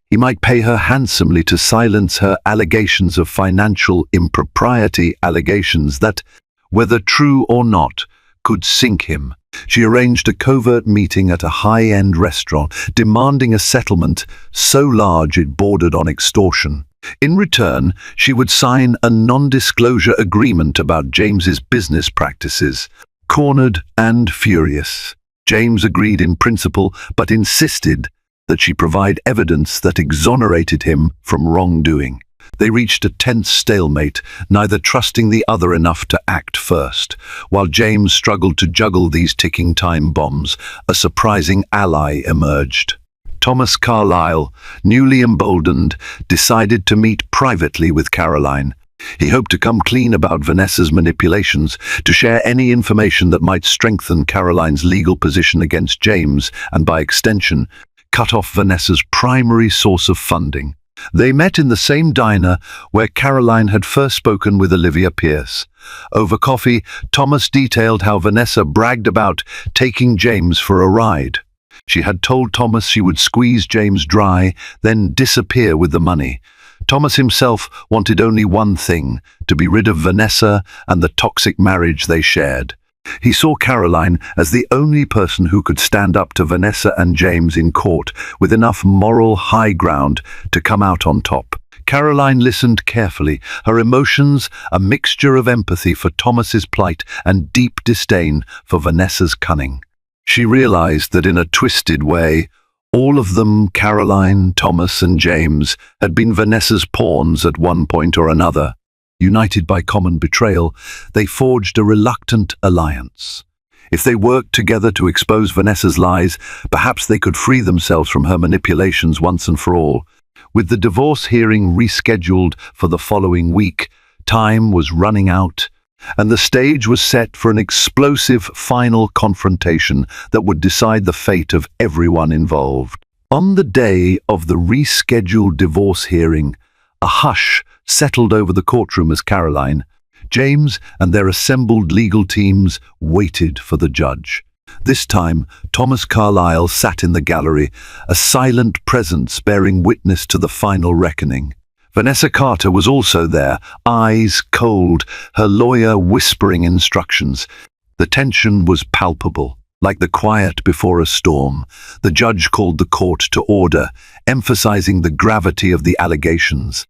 he might pay her handsomely to silence her allegations of financial impropriety, allegations that, whether true or not, could sink him. She arranged a covert meeting at a high-end restaurant, demanding a settlement so large it bordered on extortion. In return, she would sign a non-disclosure agreement about James's business practices. Cornered and furious, James agreed in principle, but insisted that she provide evidence that exonerated him from wrongdoing. They reached a tense stalemate, neither trusting the other enough to act first. While James struggled to juggle these ticking time bombs, a surprising ally emerged. Thomas Carlyle, newly emboldened, decided to meet privately with Caroline. He hoped to come clean about Vanessa's manipulations, to share any information that might strengthen Caroline's legal position against James, and by extension, cut off Vanessa's primary source of funding. They met in the same diner where Caroline had first spoken with Olivia Pierce. Over coffee, Thomas detailed how Vanessa bragged about taking James for a ride. She had told Thomas she would squeeze James dry, then disappear with the money. Thomas himself wanted only one thing: to be rid of Vanessa and the toxic marriage they shared. He saw Caroline as the only person who could stand up to Vanessa and James in court with enough moral high ground to come out on top. Caroline listened carefully, her emotions a mixture of empathy for Thomas's plight and deep disdain for Vanessa's cunning. She realized that in a twisted way, all of them, Caroline, Thomas and James, had been Vanessa's pawns at one point or another. United by common betrayal, they forged a reluctant alliance. If they worked together to expose Vanessa's lies, perhaps they could free themselves from her manipulations once and for all. With the divorce hearing rescheduled for the following week, time was running out, and the stage was set for an explosive final confrontation that would decide the fate of everyone involved. On the day of the rescheduled divorce hearing, a hush settled over the courtroom as Caroline, James and their assembled legal teams waited for the judge. This time, Thomas Carlyle sat in the gallery, a silent presence bearing witness to the final reckoning. Vanessa Carter was also there, eyes cold, her lawyer whispering instructions. The tension was palpable. Like the quiet before a storm, the judge called the court to order, emphasizing the gravity of the allegations.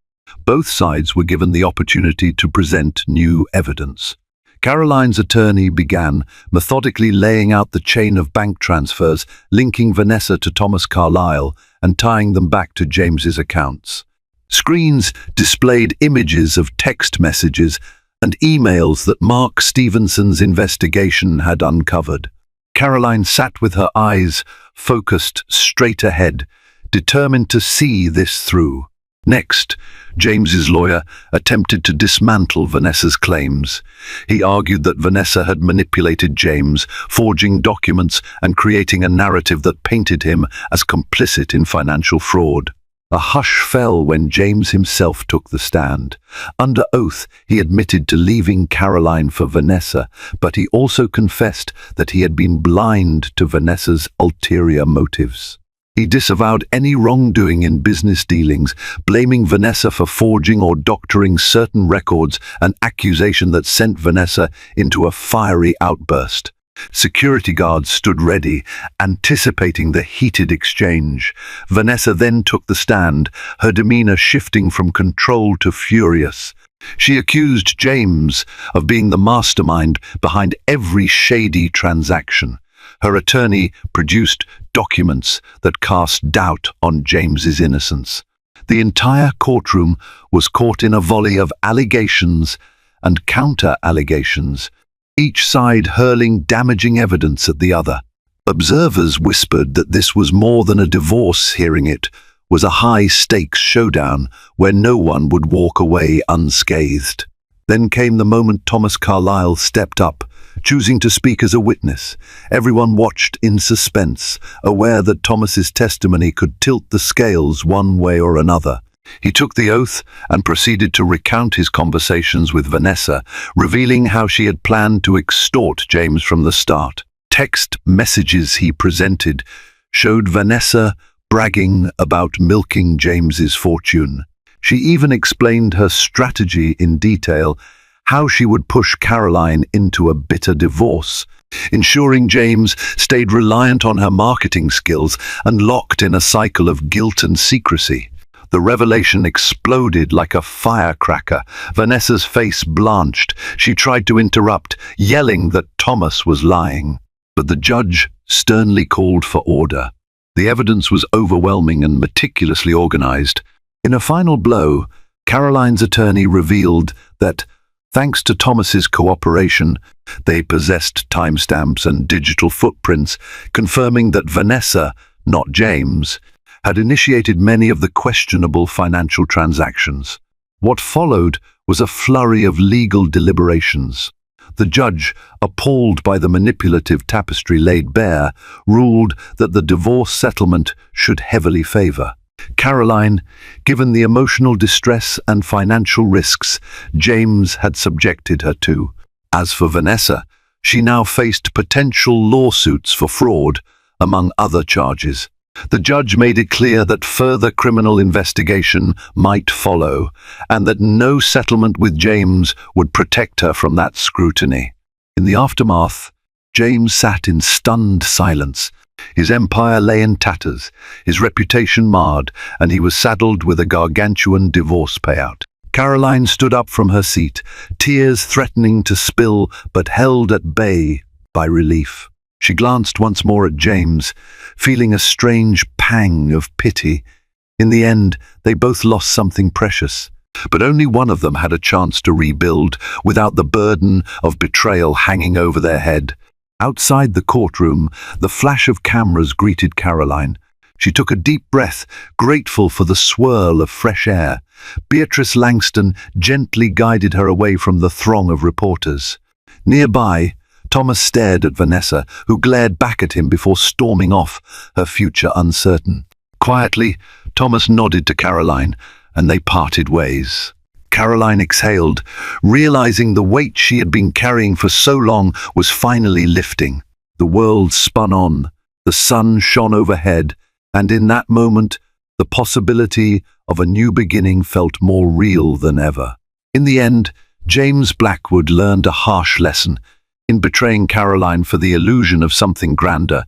Both sides were given the opportunity to present new evidence. Caroline's attorney began, methodically laying out the chain of bank transfers, linking Vanessa to Thomas Carlyle and tying them back to James's accounts. Screens displayed images of text messages and emails that Mark Stevenson's investigation had uncovered. Caroline sat with her eyes focused straight ahead, determined to see this through. Next, James's lawyer attempted to dismantle Vanessa's claims. He argued that Vanessa had manipulated James, forging documents and creating a narrative that painted him as complicit in financial fraud. A hush fell when James himself took the stand. Under oath, he admitted to leaving Caroline for Vanessa, but he also confessed that he had been blind to Vanessa's ulterior motives. He disavowed any wrongdoing in business dealings, blaming Vanessa for forging or doctoring certain records, an accusation that sent Vanessa into a fiery outburst. Security guards stood ready, anticipating the heated exchange. Vanessa then took the stand, her demeanor shifting from control to furious. She accused James of being the mastermind behind every shady transaction. Her attorney produced documents that cast doubt on James's innocence. The entire courtroom was caught in a volley of allegations and counter-allegations, each side hurling damaging evidence at the other. Observers whispered that this was more than a divorce. Hearing it was a high-stakes showdown where no one would walk away unscathed. Then came the moment Thomas Carlyle stepped up, choosing to speak as a witness. Everyone watched in suspense, aware that Thomas's testimony could tilt the scales one way or another. He took the oath and proceeded to recount his conversations with Vanessa, revealing how she had planned to extort James from the start. Text messages he presented showed Vanessa bragging about milking James's fortune. She even explained her strategy in detail, how she would push Caroline into a bitter divorce, ensuring James stayed reliant on her marketing skills and locked in a cycle of guilt and secrecy. The revelation exploded like a firecracker. Vanessa's face blanched. She tried to interrupt, yelling that Thomas was lying. But the judge sternly called for order. The evidence was overwhelming and meticulously organized. In a final blow, Caroline's attorney revealed that, thanks to Thomas's cooperation, they possessed timestamps and digital footprints, confirming that Vanessa, not James, had initiated many of the questionable financial transactions. What followed was a flurry of legal deliberations. The judge, appalled by the manipulative tapestry laid bare, ruled that the divorce settlement should heavily favor Caroline, given the emotional distress and financial risks James had subjected her to. As for Vanessa, she now faced potential lawsuits for fraud, among other charges. The judge made it clear that further criminal investigation might follow, and that no settlement with James would protect her from that scrutiny. In the aftermath, James sat in stunned silence. His empire lay in tatters, his reputation marred, and he was saddled with a gargantuan divorce payout. Caroline stood up from her seat, tears threatening to spill, but held at bay by relief. She glanced once more at James, feeling a strange pang of pity. In the end, they both lost something precious, but only one of them had a chance to rebuild without the burden of betrayal hanging over their head. Outside the courtroom, the flash of cameras greeted Caroline. She took a deep breath, grateful for the swirl of fresh air. Beatrice Langston gently guided her away from the throng of reporters. Nearby, Thomas stared at Vanessa, who glared back at him before storming off, her future uncertain. Quietly, Thomas nodded to Caroline, and they parted ways. Caroline exhaled, realizing the weight she had been carrying for so long was finally lifting. The world spun on, the sun shone overhead, and in that moment, the possibility of a new beginning felt more real than ever. In the end, James Blackwood learned a harsh lesson. In betraying Caroline for the illusion of something grander,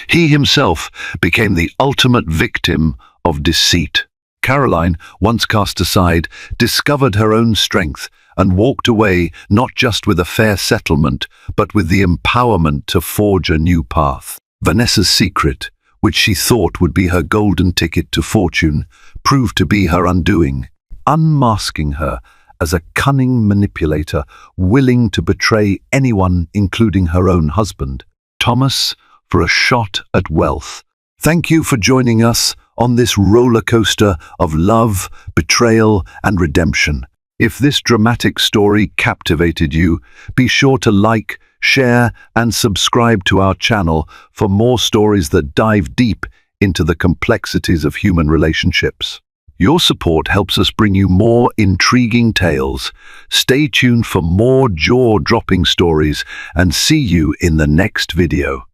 he himself became the ultimate victim of deceit. Caroline, once cast aside, discovered her own strength and walked away not just with a fair settlement, but with the empowerment to forge a new path. Vanessa's secret, which she thought would be her golden ticket to fortune, proved to be her undoing, unmasking her as a cunning manipulator willing to betray anyone, including her own husband. Thomas, for a shot at wealth. Thank you for joining us on this roller coaster of love, betrayal, and redemption. If this dramatic story captivated you, be sure to like, share, and subscribe to our channel for more stories that dive deep into the complexities of human relationships. Your support helps us bring you more intriguing tales. Stay tuned for more jaw-dropping stories and see you in the next video.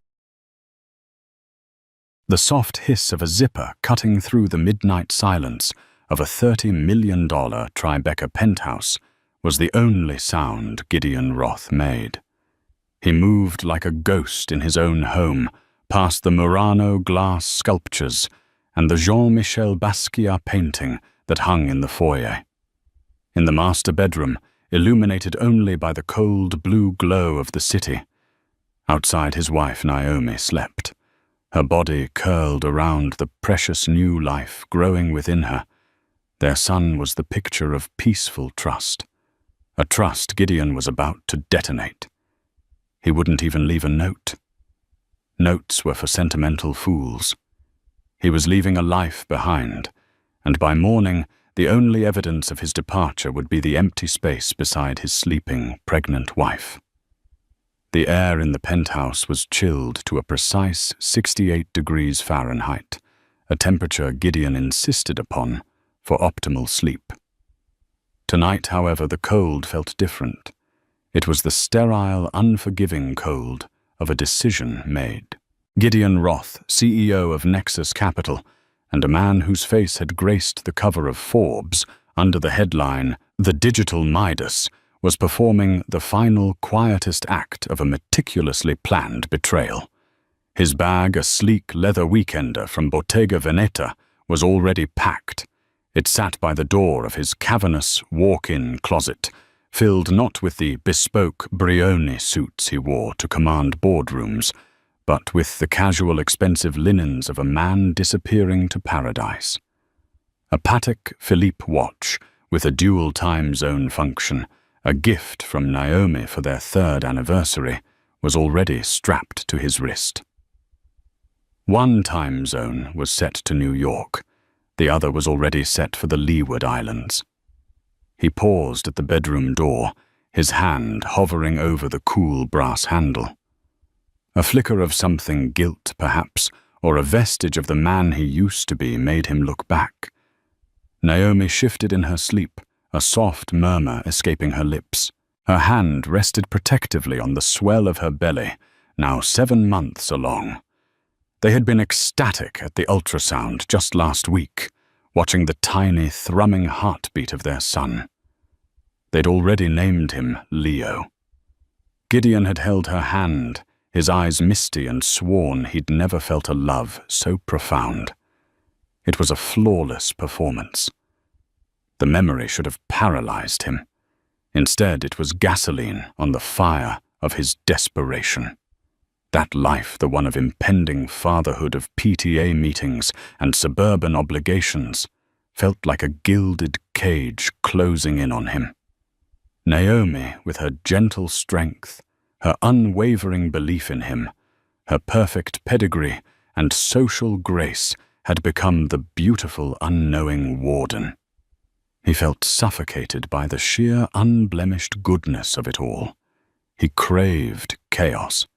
The soft hiss of a zipper cutting through the midnight silence of a $30 million Tribeca penthouse was the only sound Gideon Roth made. He moved like a ghost in his own home, past the Murano glass sculptures and the Jean-Michel Basquiat painting that hung in the foyer. In the master bedroom, illuminated only by the cold blue glow of the city, outside his wife Naomi slept, her body curled around the precious new life growing within her. Their son was the picture of peaceful trust, a trust Gideon was about to detonate. He wouldn't even leave a note. Notes were for sentimental fools. He was leaving a life behind, and by morning, the only evidence of his departure would be the empty space beside his sleeping, pregnant wife. The air in the penthouse was chilled to a precise 68 degrees Fahrenheit, a temperature Gideon insisted upon for optimal sleep. Tonight, however, the cold felt different. It was the sterile, unforgiving cold of a decision made. Gideon Roth, CEO of Nexus Capital, and a man whose face had graced the cover of Forbes under the headline, "The Digital Midas," was performing the final, quietest act of a meticulously planned betrayal. His bag, a sleek leather weekender from Bottega Veneta, was already packed. It sat by the door of his cavernous walk-in closet, filled not with the bespoke Brioni suits he wore to command boardrooms, but with the casual expensive linens of a man disappearing to paradise. A Patek Philippe watch with a dual time zone function, a gift from Naomi for their 3rd anniversary, was already strapped to his wrist. One time zone was set to New York, the other was already set for the Leeward Islands. He paused at the bedroom door, his hand hovering over the cool brass handle. A flicker of something guilt, perhaps, or a vestige of the man he used to be made him look back. Naomi shifted in her sleep, a soft murmur escaping her lips. Her hand rested protectively on the swell of her belly, now 7 months along. They had been ecstatic at the ultrasound just last week, watching the tiny, thrumming heartbeat of their son. They'd already named him Leo. Gideon had held her hand, his eyes misty, and sworn he'd never felt a love so profound. It was a flawless performance. The memory should have paralyzed him. Instead, it was gasoline on the fire of his desperation. That life, the one of impending fatherhood, of PTA meetings and suburban obligations, felt like a gilded cage closing in on him. Naomi, with her gentle strength, her unwavering belief in him, her perfect pedigree and social grace, had become the beautiful, unknowing warden. He felt suffocated by the sheer, unblemished goodness of it all. He craved chaos.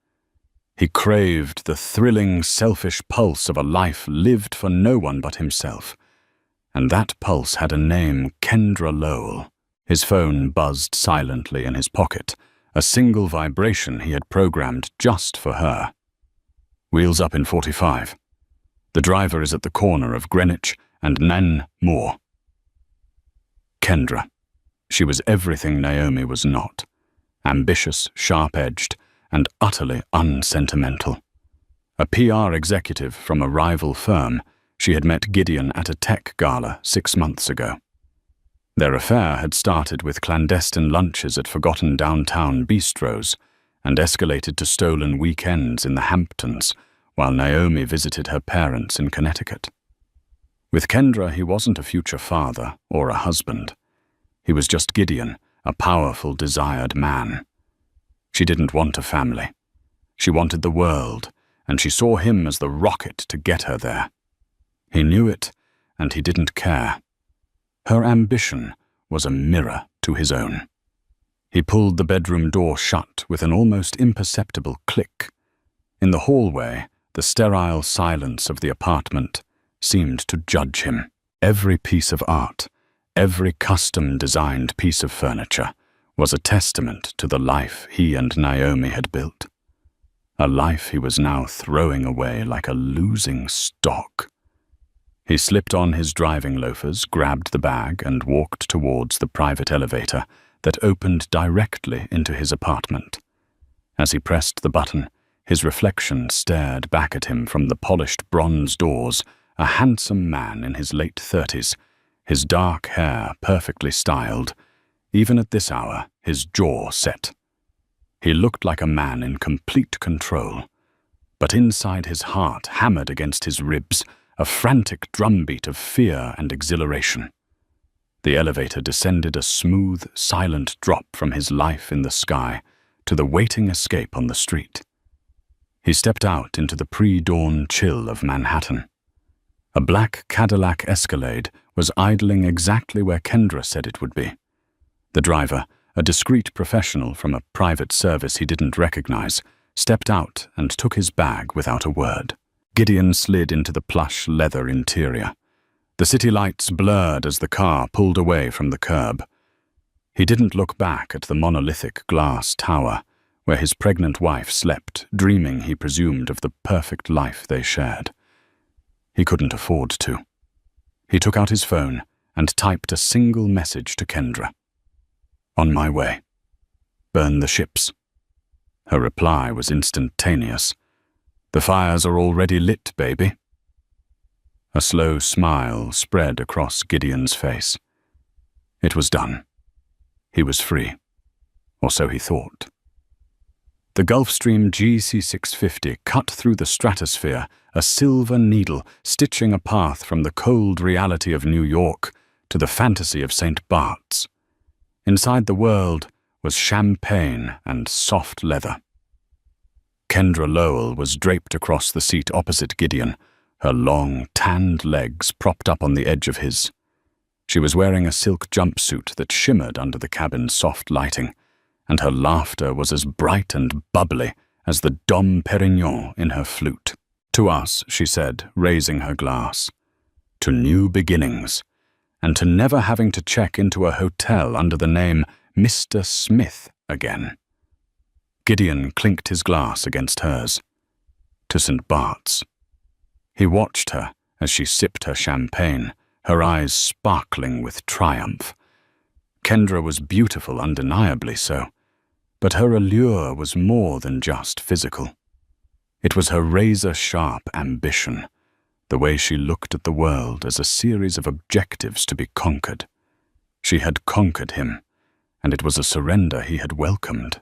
He craved the thrilling, selfish pulse of a life lived for no one but himself. And that pulse had a name: Kendra Lowell. His phone buzzed silently in his pocket, a single vibration he had programmed just for her. Wheels up in 45. The driver is at the corner of Greenwich and Nan Moore. Kendra. She was everything Naomi was not. Ambitious, sharp-edged, and utterly unsentimental. A PR executive from a rival firm, she had met Gideon at a tech gala 6 months ago. Their affair had started with clandestine lunches at forgotten downtown bistros and escalated to stolen weekends in the Hamptons while Naomi visited her parents in Connecticut. With Kendra, he wasn't a future father or a husband. He was just Gideon, a powerful, desired man. She didn't want a family. She wanted the world, and she saw him as the rocket to get her there. He knew it, and he didn't care. Her ambition was a mirror to his own. He pulled the bedroom door shut with an almost imperceptible click. In the hallway, the sterile silence of the apartment seemed to judge him. Every piece of art, every custom-designed piece of furniture was a testament to the life he and Naomi had built. A life he was now throwing away like a losing stock. He slipped on his driving loafers, grabbed the bag, and walked towards the private elevator that opened directly into his apartment. As he pressed the button, his reflection stared back at him from the polished bronze doors, a handsome man in his late 30s, his dark hair perfectly styled. Even at this hour, his jaw set. He looked like a man in complete control, but inside his heart hammered against his ribs a frantic drumbeat of fear and exhilaration. The elevator descended a smooth, silent drop from his life in the sky to the waiting escape on the street. He stepped out into the pre-dawn chill of Manhattan. A black Cadillac Escalade was idling exactly where Kendra said it would be. The driver, a discreet professional from a private service he didn't recognize, stepped out and took his bag without a word. Gideon slid into the plush leather interior. The city lights blurred as the car pulled away from the curb. He didn't look back at the monolithic glass tower where his pregnant wife slept, dreaming, he presumed, of the perfect life they shared. He couldn't afford to. He took out his phone and typed a single message to Kendra. "On my way. Burn the ships." Her reply was instantaneous. "The fires are already lit, baby." A slow smile spread across Gideon's face. It was done. He was free. Or so he thought. The Gulfstream GC650 cut through the stratosphere, a silver needle stitching a path from the cold reality of New York to the fantasy of St. Bart's. Inside the world was champagne and soft leather. Kendra Lowell was draped across the seat opposite Gideon, her long, tanned legs propped up on the edge of his. She was wearing a silk jumpsuit that shimmered under the cabin's soft lighting, and her laughter was as bright and bubbly as the Dom Perignon in her flute. "To us," she said, raising her glass. "To new beginnings, and to never having to check into a hotel under the name Mr. Smith again." Gideon clinked his glass against hers. "To St. Bart's." He watched her as she sipped her champagne, her eyes sparkling with triumph. Kendra was beautiful, undeniably so, but her allure was more than just physical. It was her razor-sharp ambition, the way she looked at the world as a series of objectives to be conquered. She had conquered him, and it was a surrender he had welcomed.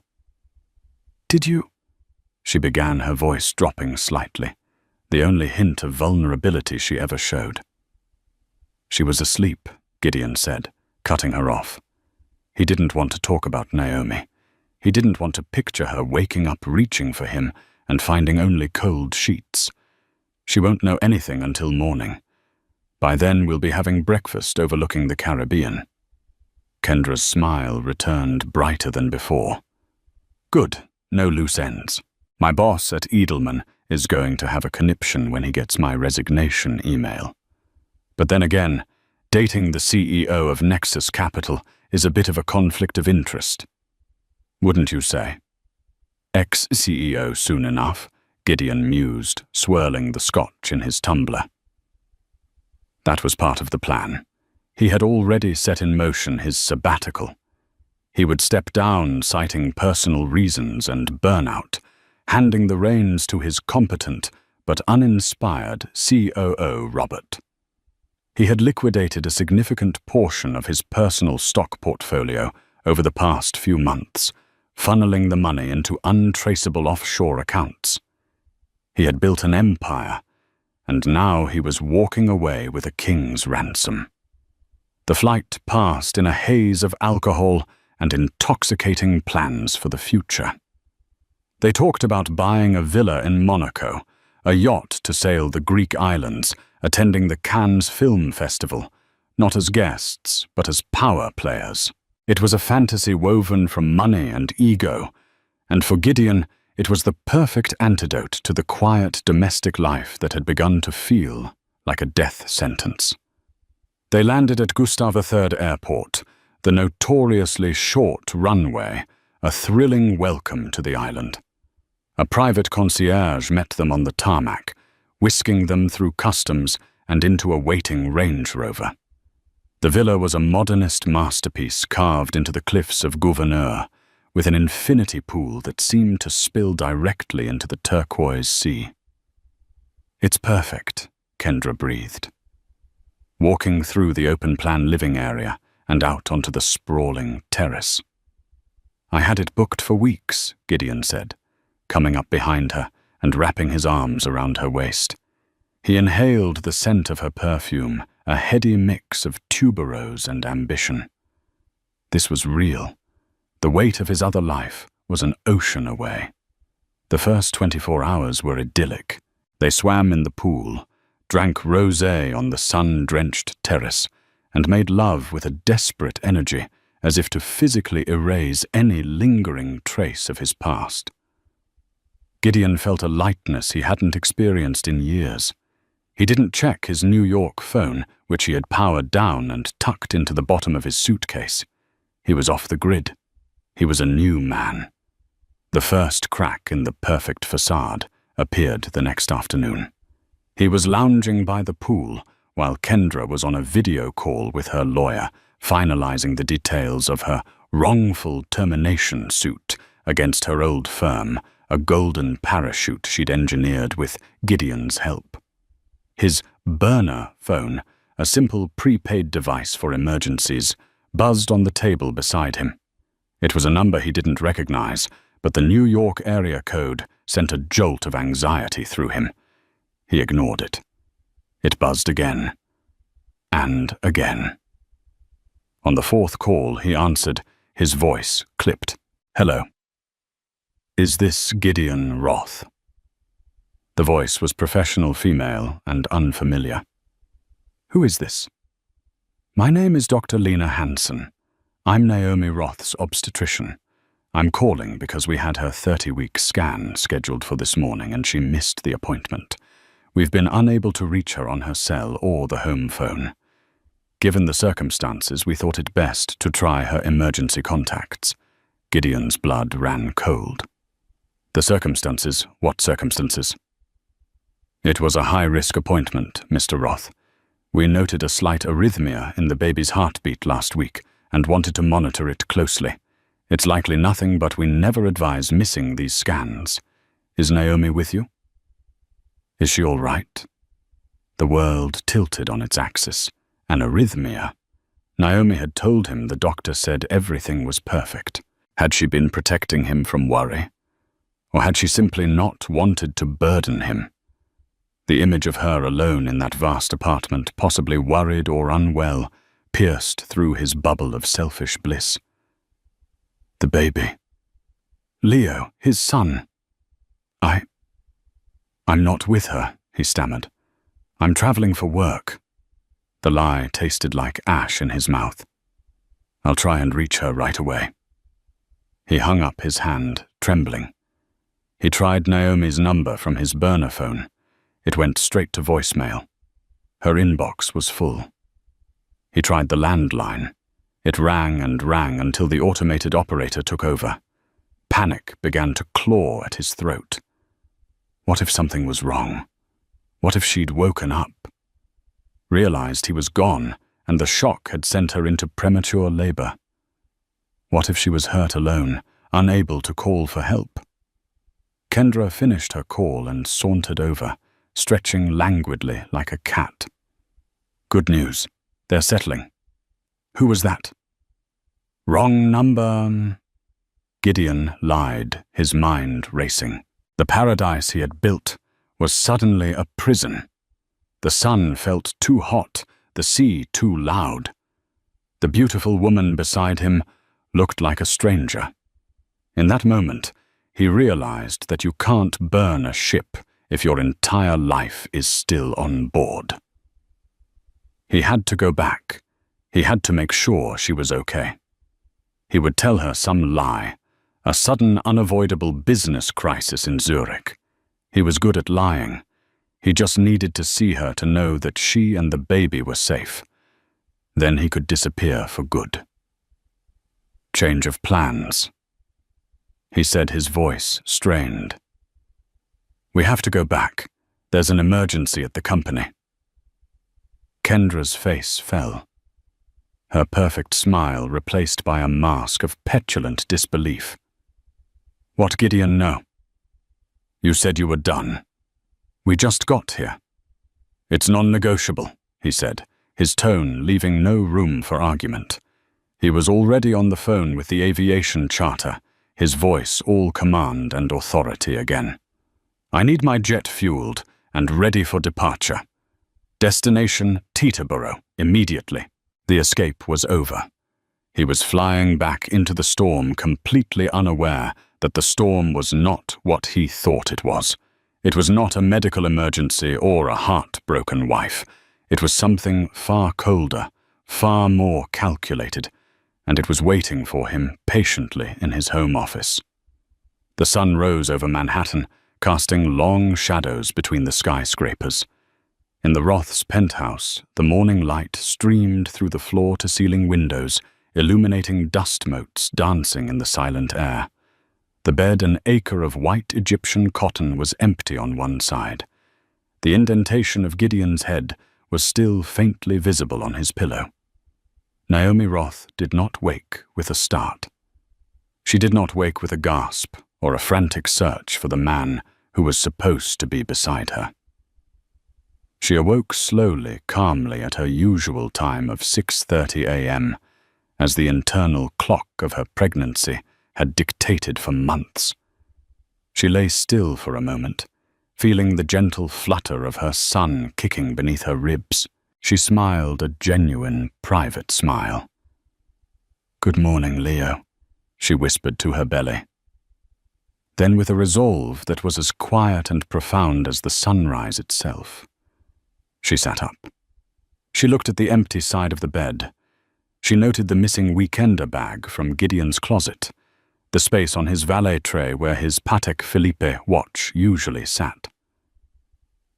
"Did you—" she began, her voice dropping slightly, the only hint of vulnerability she ever showed. "She was asleep," Gideon said, cutting her off. He didn't want to talk about Naomi. He didn't want to picture her waking up reaching for him and finding only cold sheets. "She won't know anything until morning. By then we'll be having breakfast overlooking the Caribbean." Kendra's smile returned brighter than before. "Good, no loose ends. My boss at Edelman is going to have a conniption when he gets my resignation email. But then again, dating the CEO of Nexus Capital is a bit of a conflict of interest. Wouldn't you say?" "Ex-CEO soon enough," Gideon mused, swirling the scotch in his tumbler. That was part of the plan. He had already set in motion his sabbatical. He would step down citing personal reasons and burnout, handing the reins to his competent but uninspired COO Robert. He had liquidated a significant portion of his personal stock portfolio over the past few months, funneling the money into untraceable offshore accounts. He had built an empire, and now he was walking away with a king's ransom. The flight passed in a haze of alcohol and intoxicating plans for the future. They talked about buying a villa in Monaco, a yacht to sail the Greek islands, attending the Cannes Film Festival, not as guests, but as power players. It was a fantasy woven from money and ego, and for Gideon, it was the perfect antidote to the quiet domestic life that had begun to feel like a death sentence. They landed at Gustav III Airport, the notoriously short runway, a thrilling welcome to the island. A private concierge met them on the tarmac, whisking them through customs and into a waiting Range Rover. The villa was a modernist masterpiece carved into the cliffs of Gouverneur, with an infinity pool that seemed to spill directly into the turquoise sea. "It's perfect," Kendra breathed. Walking through the open-plan living area and out onto the sprawling terrace. "I had it booked for weeks," Gideon said, coming up behind her and wrapping his arms around her waist. He inhaled the scent of her perfume, a heady mix of tuberose and ambition. This was real. The weight of his other life was an ocean away. The first 24 hours were idyllic. They swam in the pool, drank rosé on the sun-drenched terrace, and made love with a desperate energy, as if to physically erase any lingering trace of his past. Gideon felt a lightness he hadn't experienced in years. He didn't check his New York phone, which he had powered down and tucked into the bottom of his suitcase. He was off the grid. He was a new man. The first crack in the perfect facade appeared the next afternoon. He was lounging by the pool while Kendra was on a video call with her lawyer, finalizing the details of her wrongful termination suit against her old firm, a golden parachute she'd engineered with Gideon's help. His burner phone, a simple prepaid device for emergencies, buzzed on the table beside him. It was a number he didn't recognize, but the New York area code sent a jolt of anxiety through him. He ignored it. It buzzed again. And again. On the fourth call, he answered, his voice clipped. "Hello. Is this Gideon Roth?" The voice was professional female and unfamiliar. "Who is this?" "My name is Dr. Lena Hansen. I'm Naomi Roth's obstetrician. I'm calling because we had her 30-week scan scheduled for this morning and she missed the appointment. We've been unable to reach her on her cell or the home phone. Given the circumstances, we thought it best to try her emergency contacts." Gideon's blood ran cold. "The circumstances? What circumstances?" "It was a high-risk appointment, Mr. Roth. We noted a slight arrhythmia in the baby's heartbeat last week and wanted to monitor it closely. It's likely nothing, but we never advise missing these scans. Is Naomi with you?" "Is she all right?" The world tilted on its axis. An arrhythmia. Naomi had told him the doctor said everything was perfect. Had she been protecting him from worry? Or had she simply not wanted to burden him? The image of her alone in that vast apartment, possibly worried or unwell, pierced through his bubble of selfish bliss. The baby. Leo, his son. I'm not with her, he stammered. "I'm traveling for work." The lie tasted like ash in his mouth. "I'll try and reach her right away." He hung up his hand, trembling. He tried Naomi's number from his burner phone. It went straight to voicemail. Her inbox was full. He tried the landline. It rang and rang until the automated operator took over. Panic began to claw at his throat. What if something was wrong? What if she'd woken up? Realized he was gone, and the shock had sent her into premature labor. What if she was hurt alone, unable to call for help? Kendra finished her call and sauntered over, stretching languidly like a cat. "Good news. They're settling." "Who was that?" "Wrong number." Gideon lied, his mind racing. The paradise he had built was suddenly a prison. The sun felt too hot, the sea too loud. The beautiful woman beside him looked like a stranger. In that moment, he realized that you can't burn a ship if your entire life is still on board. He had to go back. He had to make sure she was okay. He would tell her some lie, a sudden unavoidable business crisis in Zurich. He was good at lying. He just needed to see her to know that she and the baby were safe. Then he could disappear for good. Change of plans. He said, his voice strained. We have to go back. There's an emergency at the company. Kendra's face fell. Her perfect smile replaced by a mask of petulant disbelief. What Gideon know? You said you were done. We just got here. It's non-negotiable, he said, his tone leaving no room for argument. He was already on the phone with the aviation charter, his voice all command and authority again. I need my jet fueled and ready for departure. Destination Teterboro, immediately. The escape was over. He was flying back into the storm, completely unaware that the storm was not what he thought it was. It was not a medical emergency or a heartbroken wife. It was something far colder, far more calculated, and it was waiting for him patiently in his home office. The sun rose over Manhattan, casting long shadows between the skyscrapers. In the Roths' penthouse, the morning light streamed through the floor-to-ceiling windows, illuminating dust motes dancing in the silent air. The bed, an acre of white Egyptian cotton, was empty on one side. The indentation of Gideon's head was still faintly visible on his pillow. Naomi Roth did not wake with a start. She did not wake with a gasp or a frantic search for the man who was supposed to be beside her. She awoke slowly, calmly at her usual time of 6:30 a.m., as the internal clock of her pregnancy had dictated for months. She lay still for a moment, feeling the gentle flutter of her son kicking beneath her ribs. She smiled a genuine, private smile. "Good morning, Leo," she whispered to her belly. Then, with a resolve that was as quiet and profound as the sunrise itself, she sat up. She looked at the empty side of the bed. She noted the missing weekender bag from Gideon's closet, the space on his valet tray where his Patek Philippe watch usually sat.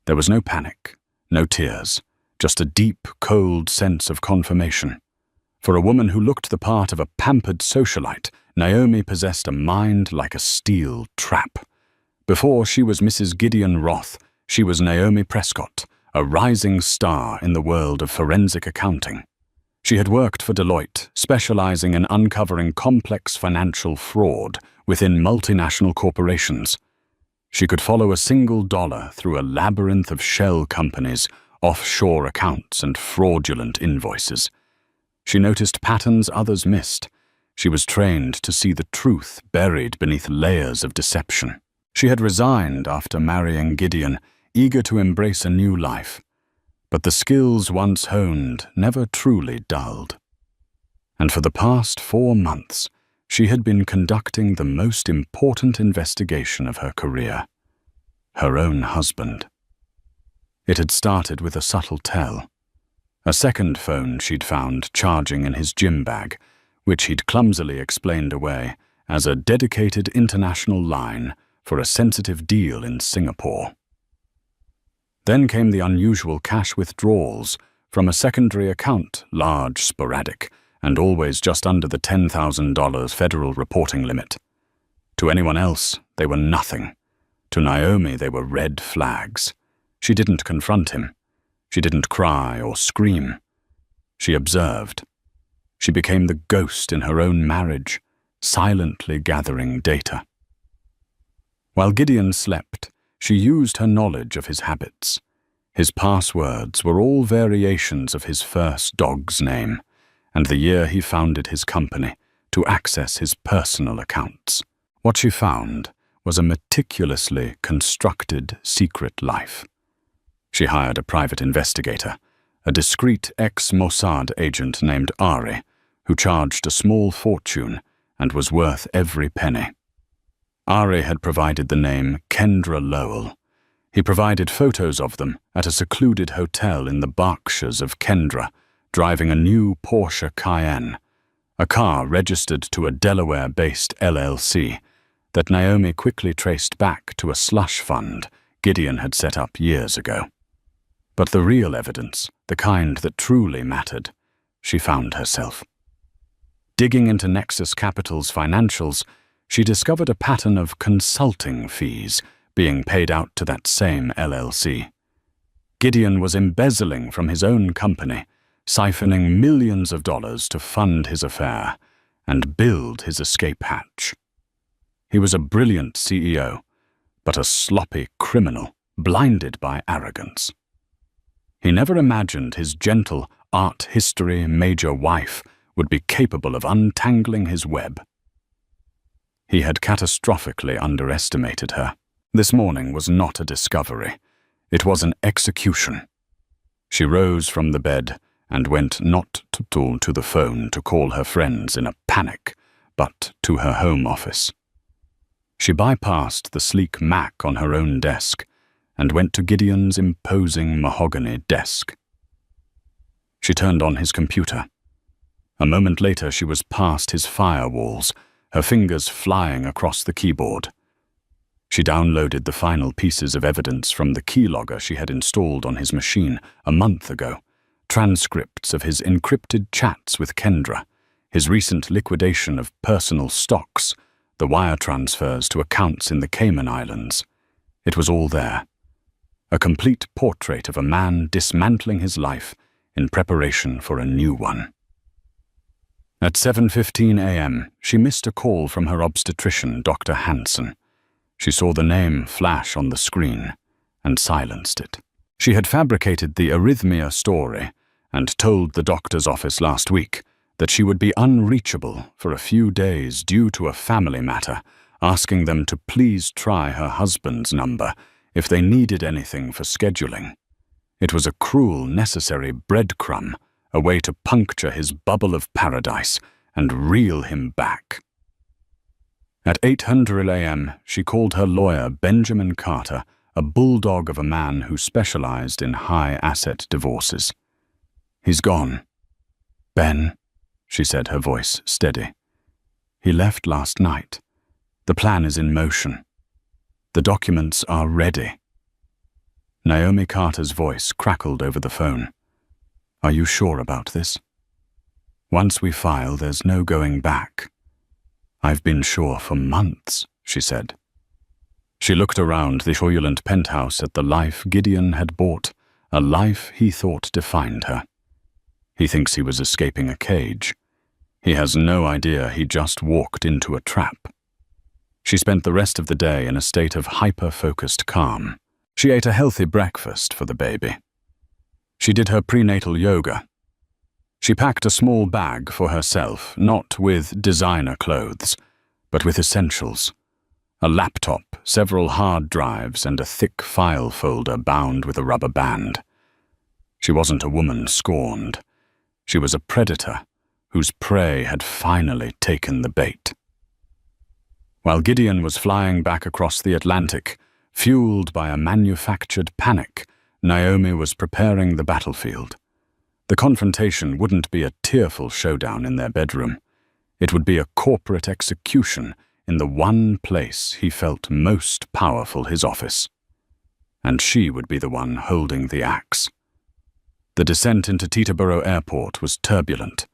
There was no panic, no tears, just a deep, cold sense of confirmation. For a woman who looked the part of a pampered socialite, Naomi possessed a mind like a steel trap. Before she was Mrs. Gideon Roth, she was Naomi Prescott, a rising star in the world of forensic accounting. She had worked for Deloitte, specializing in uncovering complex financial fraud within multinational corporations. She could follow a single dollar through a labyrinth of shell companies, offshore accounts, and fraudulent invoices. She noticed patterns others missed. She was trained to see the truth buried beneath layers of deception. She had resigned after marrying Gideon, eager to embrace a new life. But the skills once honed never truly dulled. And for the past 4 months, she had been conducting the most important investigation of her career, her own husband. It had started with a subtle tell. A second phone she'd found charging in his gym bag, which he'd clumsily explained away as a dedicated international line for a sensitive deal in Singapore. Then came the unusual cash withdrawals from a secondary account, large, sporadic, and always just under the $10,000 federal reporting limit. To anyone else, they were nothing. To Naomi, they were red flags. She didn't confront him. She didn't cry or scream. She observed. She became the ghost in her own marriage, silently gathering data. While Gideon slept, she used her knowledge of his habits. His passwords were all variations of his first dog's name, and the year he founded his company, to access his personal accounts. What she found was a meticulously constructed secret life. She hired a private investigator, a discreet ex-Mossad agent named Ari, who charged a small fortune and was worth every penny. Ari had provided the name Kendra Lowell. He provided photos of them at a secluded hotel in the Berkshires of Kendra, driving a new Porsche Cayenne, a car registered to a Delaware-based LLC that Naomi quickly traced back to a slush fund Gideon had set up years ago. But the real evidence, the kind that truly mattered, she found herself. Digging into Nexus Capital's financials, she discovered a pattern of consulting fees being paid out to that same LLC. Gideon was embezzling from his own company, siphoning millions of dollars to fund his affair and build his escape hatch. He was a brilliant CEO, but a sloppy criminal, blinded by arrogance. He never imagined his gentle art history major wife would be capable of untangling his web. He had catastrophically underestimated her. This morning was not a discovery. It was an execution. She rose from the bed and went not to the phone to call her friends in a panic, but to her home office. She bypassed the sleek Mac on her own desk and went to Gideon's imposing mahogany desk. She turned on his computer. A moment later, she was past his firewalls, her fingers flying across the keyboard. She downloaded the final pieces of evidence from the keylogger she had installed on his machine a month ago, transcripts of his encrypted chats with Kendra, his recent liquidation of personal stocks, the wire transfers to accounts in the Cayman Islands. It was all there. A complete portrait of a man dismantling his life in preparation for a new one. At 7:15 a.m., she missed a call from her obstetrician, Dr. Hansen. She saw the name flash on the screen and silenced it. She had fabricated the arrhythmia story and told the doctor's office last week that she would be unreachable for a few days due to a family matter, asking them to please try her husband's number if they needed anything for scheduling. It was a cruel, necessary breadcrumb, a way to puncture his bubble of paradise and reel him back. At 8:00 a.m., she called her lawyer, Benjamin Carter, a bulldog of a man who specialized in high-asset divorces. "He's gone." "Ben," she said, her voice steady. "He left last night. The plan is in motion. The documents are ready." Naomi Carter's voice crackled over the phone. "Are you sure about this?" "Once we file, there's no going back." "I've been sure for months," she said. She looked around the opulent penthouse at the life Gideon had bought, a life he thought defined her. He thinks he was escaping a cage. He has no idea he just walked into a trap. She spent the rest of the day in a state of hyper-focused calm. She ate a healthy breakfast for the baby. She did her prenatal yoga. She packed a small bag for herself, not with designer clothes, but with essentials. A laptop, several hard drives, and a thick file folder bound with a rubber band. She wasn't a woman scorned. She was a predator whose prey had finally taken the bait. While Gideon was flying back across the Atlantic, fueled by a manufactured panic, Naomi was preparing the battlefield. The confrontation wouldn't be a tearful showdown in their bedroom. It would be a corporate execution in the one place he felt most powerful, his office. And she would be the one holding the axe. The descent into Teterboro Airport was turbulent.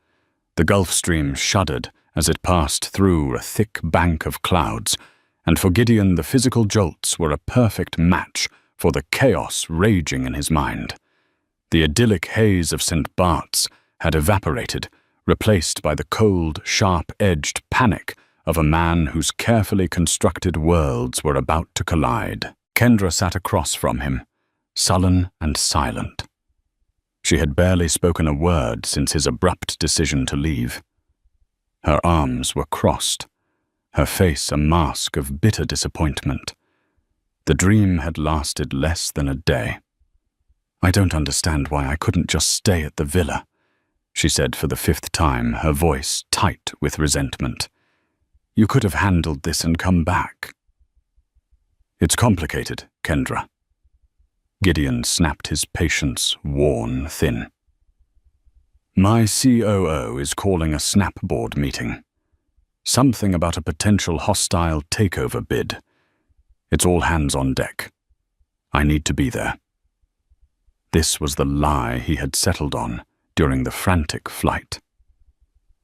The Gulf Stream shuddered as it passed through a thick bank of clouds, and for Gideon the physical jolts were a perfect match for the chaos raging in his mind. The idyllic haze of St. Bart's had evaporated, replaced by the cold, sharp-edged panic of a man whose carefully constructed worlds were about to collide. Kendra sat across from him, sullen and silent. She had barely spoken a word since his abrupt decision to leave. Her arms were crossed, her face a mask of bitter disappointment. The dream had lasted less than a day. "I don't understand why I couldn't just stay at the villa," she said for the 5th time, her voice tight with resentment. "You could have handled this and come back." "It's complicated, Kendra." Gideon snapped, his patience worn thin. My COO is calling a snapboard meeting. Something about a potential hostile takeover bid. It's all hands on deck. I need to be there. This was the lie he had settled on during the frantic flight.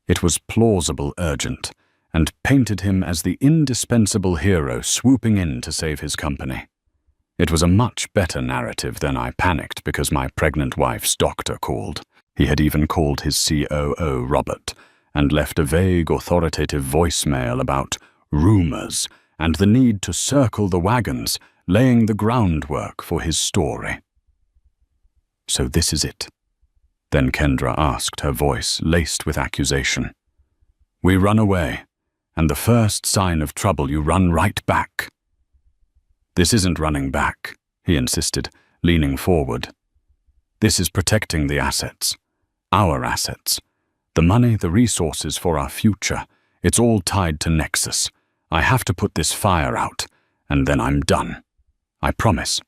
It was plausible urgent, and painted him as the indispensable hero swooping in to save his company. It was a much better narrative than I panicked because my pregnant wife's doctor called. He had even called his COO Robert and left a vague authoritative voicemail about rumors and the need to circle the wagons, laying the groundwork for his story. So this is it. Then Kendra asked, her voice laced with accusation. We run away, and the first sign of trouble you run right back. This isn't running back, he insisted, leaning forward. This is protecting the assets. Our assets. The money, the resources for our future. It's all tied to Nexus. I have to put this fire out, and then I'm done. I promise.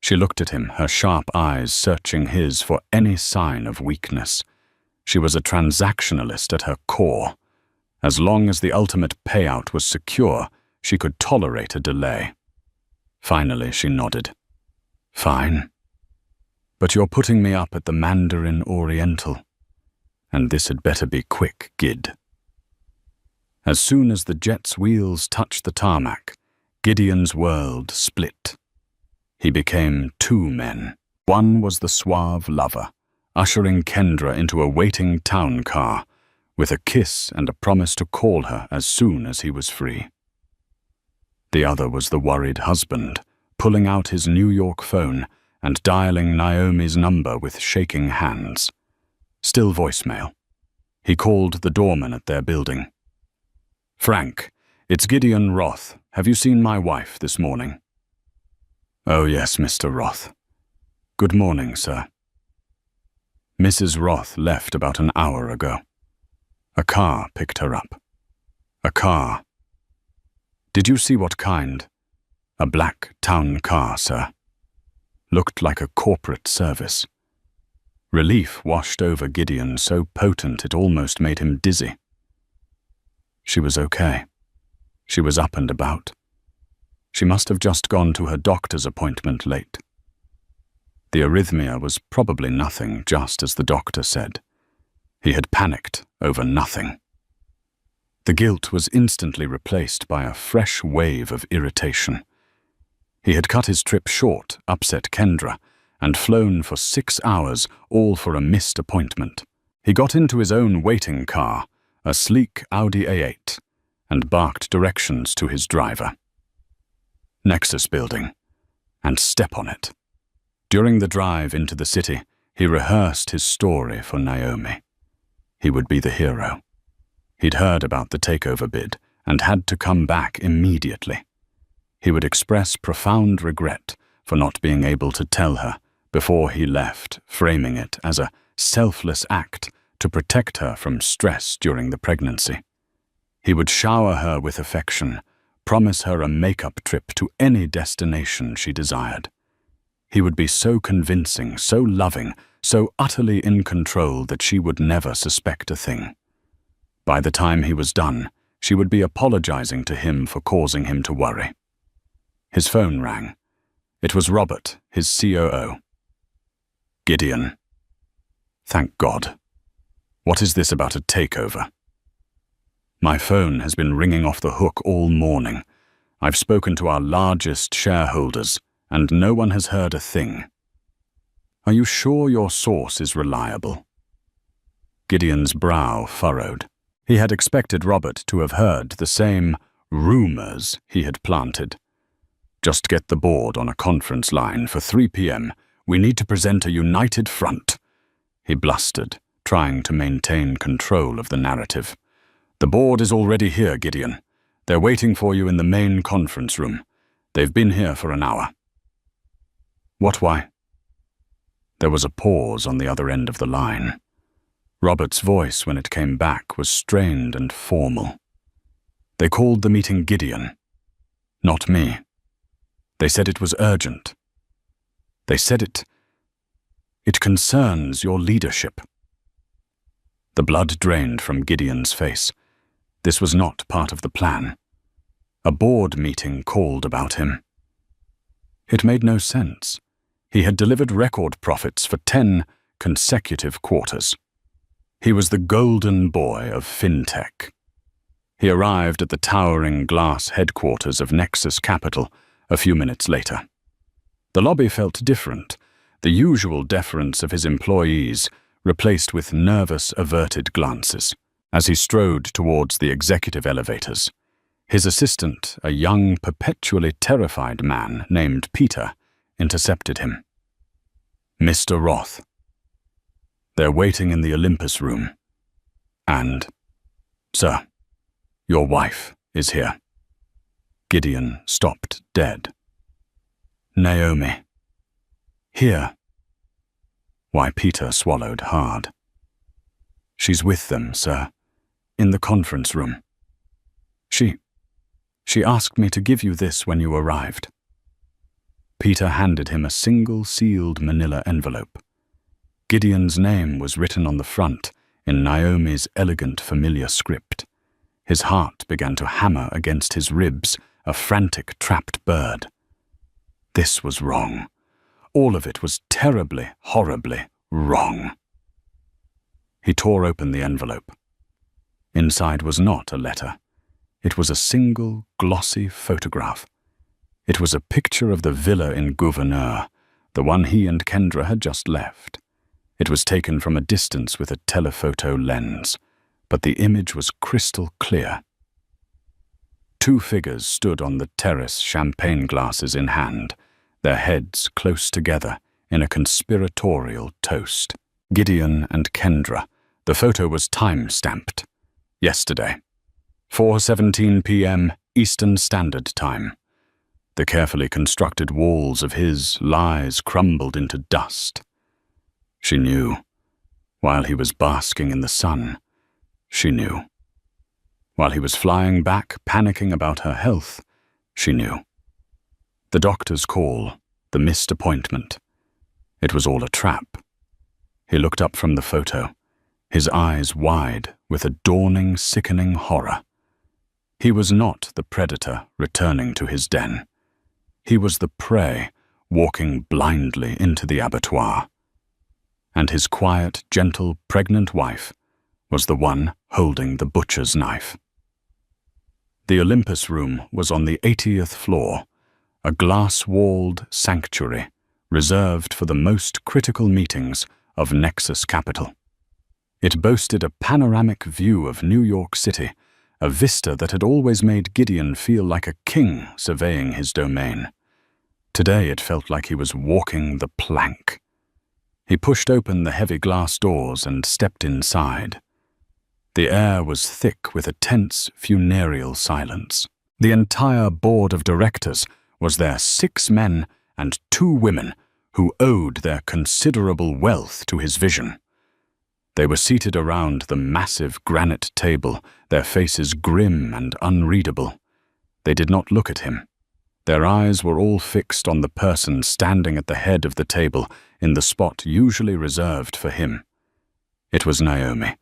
She looked at him, her sharp eyes searching his for any sign of weakness. She was a transactionalist at her core. As long as the ultimate payout was secure, she could tolerate a delay. Finally, she nodded. Fine. But you're putting me up at the Mandarin Oriental. And this had better be quick, Gid. As soon as the jet's wheels touched the tarmac, Gideon's world split. He became two men. One was the suave lover, ushering Kendra into a waiting town car, with a kiss and a promise to call her as soon as he was free. The other was the worried husband, pulling out his New York phone and dialing Naomi's number with shaking hands. Still voicemail. He called the doorman at their building. Frank, it's Gideon Roth. Have you seen my wife this morning? Oh yes, Mr. Roth. Good morning, sir. Mrs. Roth left about an hour ago. A car picked her up. A car. Did you see what kind? A black town car, sir. Looked like a corporate service. Relief washed over Gideon, so potent it almost made him dizzy. She was okay. She was up and about. She must have just gone to her doctor's appointment late. The arrhythmia was probably nothing, just as the doctor said. He had panicked over nothing. The guilt was instantly replaced by a fresh wave of irritation. He had cut his trip short, upset Kendra, and flown for 6 hours, all for a missed appointment. He got into his own waiting car, a sleek Audi A8, and barked directions to his driver. Nexus building, and step on it. During the drive into the city, he rehearsed his story for Naomi. He would be the hero. He'd heard about the takeover bid and had to come back immediately. He would express profound regret for not being able to tell her before he left, framing it as a selfless act to protect her from stress during the pregnancy. He would shower her with affection, promise her a makeup trip to any destination she desired. He would be so convincing, so loving, so utterly in control that she would never suspect a thing. By the time he was done, she would be apologizing to him for causing him to worry. His phone rang. It was Robert, his COO. Gideon. Thank God. What is this about a takeover? My phone has been ringing off the hook all morning. I've spoken to our largest shareholders, and no one has heard a thing. Are you sure your source is reliable? Gideon's brow furrowed. He had expected Robert to have heard the same rumors he had planted. Just get the board on a conference line for 3 p.m. We need to present a united front, he blustered, trying to maintain control of the narrative. The board is already here, Gideon. They're waiting for you in the main conference room. They've been here for an hour. What, why? There was a pause on the other end of the line. Robert's voice, when it came back, was strained and formal. They called the meeting Gideon, not me. They said it was urgent. They said it concerns your leadership. The blood drained from Gideon's face. This was not part of the plan. A board meeting called about him. It made no sense. He had delivered record profits for 10 consecutive quarters. He was the golden boy of fintech. He arrived at the towering glass headquarters of Nexus Capital a few minutes later. The lobby felt different, the usual deference of his employees replaced with nervous, averted glances. As he strode towards the executive elevators, his assistant, a young, perpetually terrified man named Peter, intercepted him. "Mr. Roth. They're waiting in the Olympus room. And, sir, your wife is here." Gideon stopped dead. "Naomi. Here." Why, Peter swallowed hard. "She's with them, sir, in the conference room. She asked me to give you this when you arrived." Peter handed him a single sealed manila envelope. Gideon's name was written on the front in Naomi's elegant, familiar script. His heart began to hammer against his ribs, a frantic, trapped bird. This was wrong. All of it was terribly, horribly wrong. He tore open the envelope. Inside was not a letter. It was a single, glossy photograph. It was a picture of the villa in Gouverneur, the one he and Kendra had just left. It was taken from a distance with a telephoto lens, but the image was crystal clear. Two figures stood on the terrace, champagne glasses in hand, their heads close together in a conspiratorial toast. Gideon and Kendra. The photo was time-stamped. Yesterday. 4:17 p.m. Eastern Standard Time. The carefully constructed walls of his lies crumbled into dust. She knew. While he was basking in the sun, she knew. While he was flying back, panicking about her health, she knew. The doctor's call, the missed appointment. It was all a trap. He looked up from the photo, his eyes wide with a dawning, sickening horror. He was not the predator returning to his den. He was the prey walking blindly into the abattoir. And his quiet, gentle, pregnant wife was the one holding the butcher's knife. The Olympus room was on the 80th floor, a glass-walled sanctuary reserved for the most critical meetings of Nexus Capital. It boasted a panoramic view of New York City, a vista that had always made Gideon feel like a king surveying his domain. Today it felt like he was walking the plank. He pushed open the heavy glass doors and stepped inside. The air was thick with a tense, funereal silence. The entire board of directors was there 6 men and 2 women who owed their considerable wealth to his vision. They were seated around the massive granite table, their faces grim and unreadable. They did not look at him. Their eyes were all fixed on the person standing at the head of the table in the spot usually reserved for him. It was Naomi.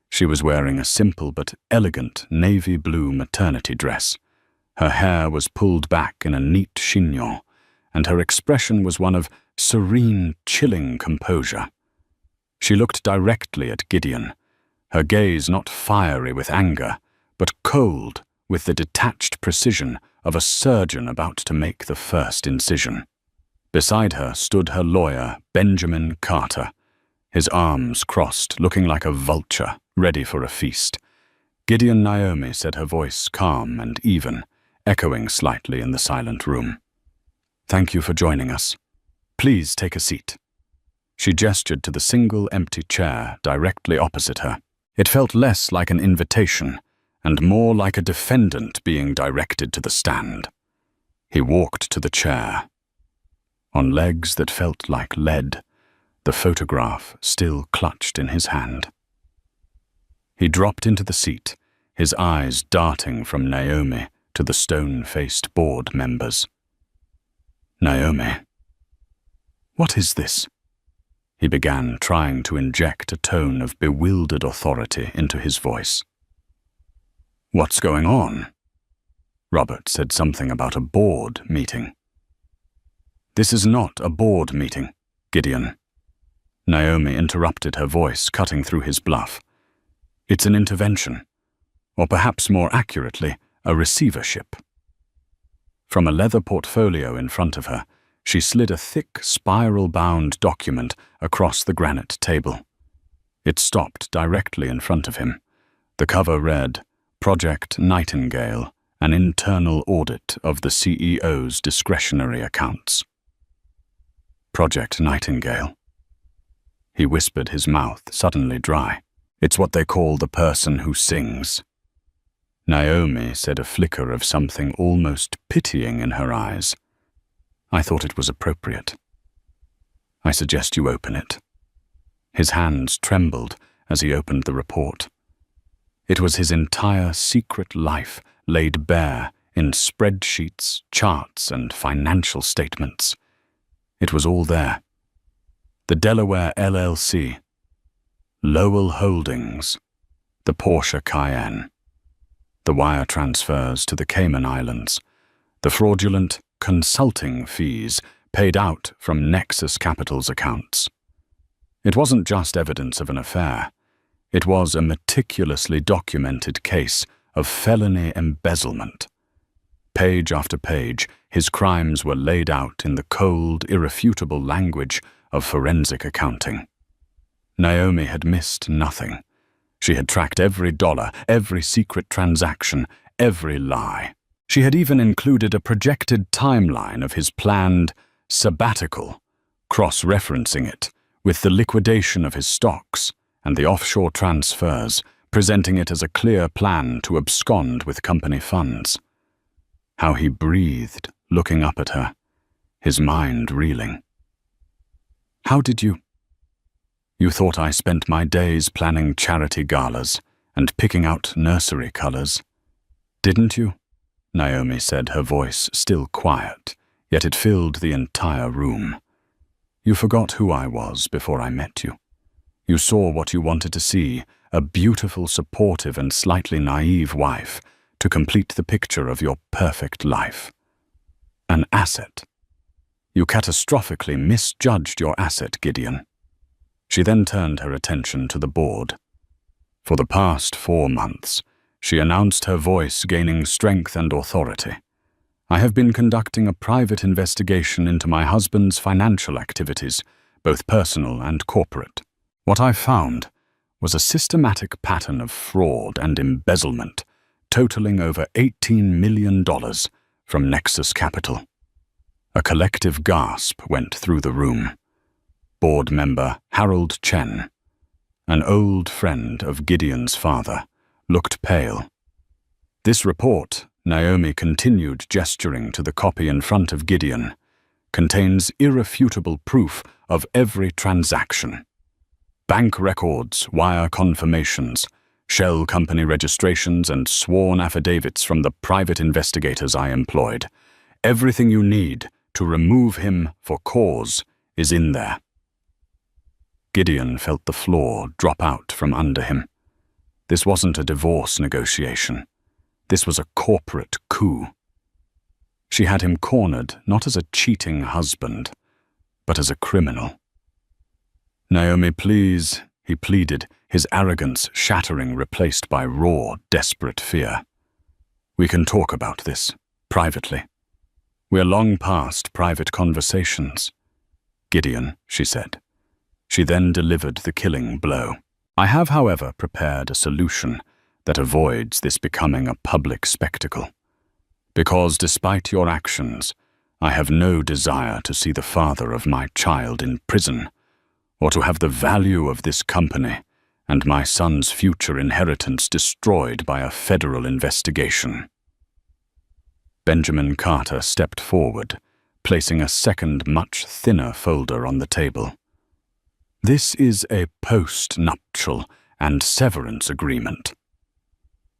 She was wearing a simple but elegant navy blue maternity dress. Her hair was pulled back in a neat chignon, and her expression was one of serene, chilling composure. She looked directly at Gideon, her gaze not fiery with anger, but cold with the detached precision of a surgeon about to make the first incision. Beside her stood her lawyer, Benjamin Carter, his arms crossed, looking like a vulture, ready for a feast. Gideon Naomi said, her voice calm and even, echoing slightly in the silent room. "Thank you for joining us. Please take a seat." She gestured to the single empty chair directly opposite her. It felt less like an invitation and more like a defendant being directed to the stand. He walked to the chair. On legs that felt like lead, the photograph still clutched in his hand. He dropped into the seat, his eyes darting from Naomi to the stone-faced board members. "Naomi, What is this? He began, trying to inject a tone of bewildered authority into his voice. What's going on? Robert said something about a board meeting. This is not a board meeting, Gideon. Naomi interrupted, her voice cutting through his bluff. It's an intervention, or perhaps more accurately, a receivership. From a leather portfolio in front of her, she slid a thick, spiral-bound document across the granite table. It stopped directly in front of him. The cover read, Project Nightingale, an internal audit of the CEO's discretionary accounts. Project Nightingale. He whispered, his mouth suddenly dry. It's what they call the person who sings. Naomi said, a flicker of something almost pitying in her eyes. I thought it was appropriate. I suggest you open it. His hands trembled as he opened the report. It was his entire secret life laid bare in spreadsheets, charts, and financial statements. It was all there. The Delaware LLC, Lowell Holdings, the Porsche Cayenne, the wire transfers to the Cayman Islands, the fraudulent consulting fees paid out from Nexus Capital's accounts. It wasn't just evidence of an affair. It was a meticulously documented case of felony embezzlement. Page after page, his crimes were laid out in the cold, irrefutable language of forensic accounting. Naomi had missed nothing. She had tracked every dollar, every secret transaction, every lie. She had even included a projected timeline of his planned sabbatical, cross-referencing it with the liquidation of his stocks and the offshore transfers, presenting it as a clear plan to abscond with company funds. How he breathed, looking up at her, his mind reeling. How did you? You thought I spent my days planning charity galas and picking out nursery colors. Didn't you? Naomi said, her voice still quiet, yet it filled the entire room. You forgot who I was before I met you. You saw what you wanted to see, a beautiful, supportive, and slightly naive wife to complete the picture of your perfect life. An asset. You catastrophically misjudged your asset, Gideon. She then turned her attention to the board. For the past 4 months, she announced, her voice gaining strength and authority. I have been conducting a private investigation into my husband's financial activities, both personal and corporate. What I found was a systematic pattern of fraud and embezzlement, totaling over $18 million from Nexus Capital. A collective gasp went through the room. Board member Harold Chen, an old friend of Gideon's father, looked pale. This report, Naomi continued, gesturing to the copy in front of Gideon, contains irrefutable proof of every transaction. Bank records, wire confirmations, shell company registrations, and sworn affidavits from the private investigators I employed. Everything you need to remove him for cause is in there. Gideon felt the floor drop out from under him. This wasn't a divorce negotiation. This was a corporate coup. She had him cornered not as a cheating husband, but as a criminal. Naomi, please, he pleaded, his arrogance shattering, replaced by raw, desperate fear. We can talk about this, privately. We're long past private conversations. Gideon, she said. She then delivered the killing blow. I have, however, prepared a solution that avoids this becoming a public spectacle. Because despite your actions, I have no desire to see the father of my child in prison, or to have the value of this company and my son's future inheritance destroyed by a federal investigation. Benjamin Carter stepped forward, placing a second, much thinner folder on the table. This is a post-nuptial and severance agreement.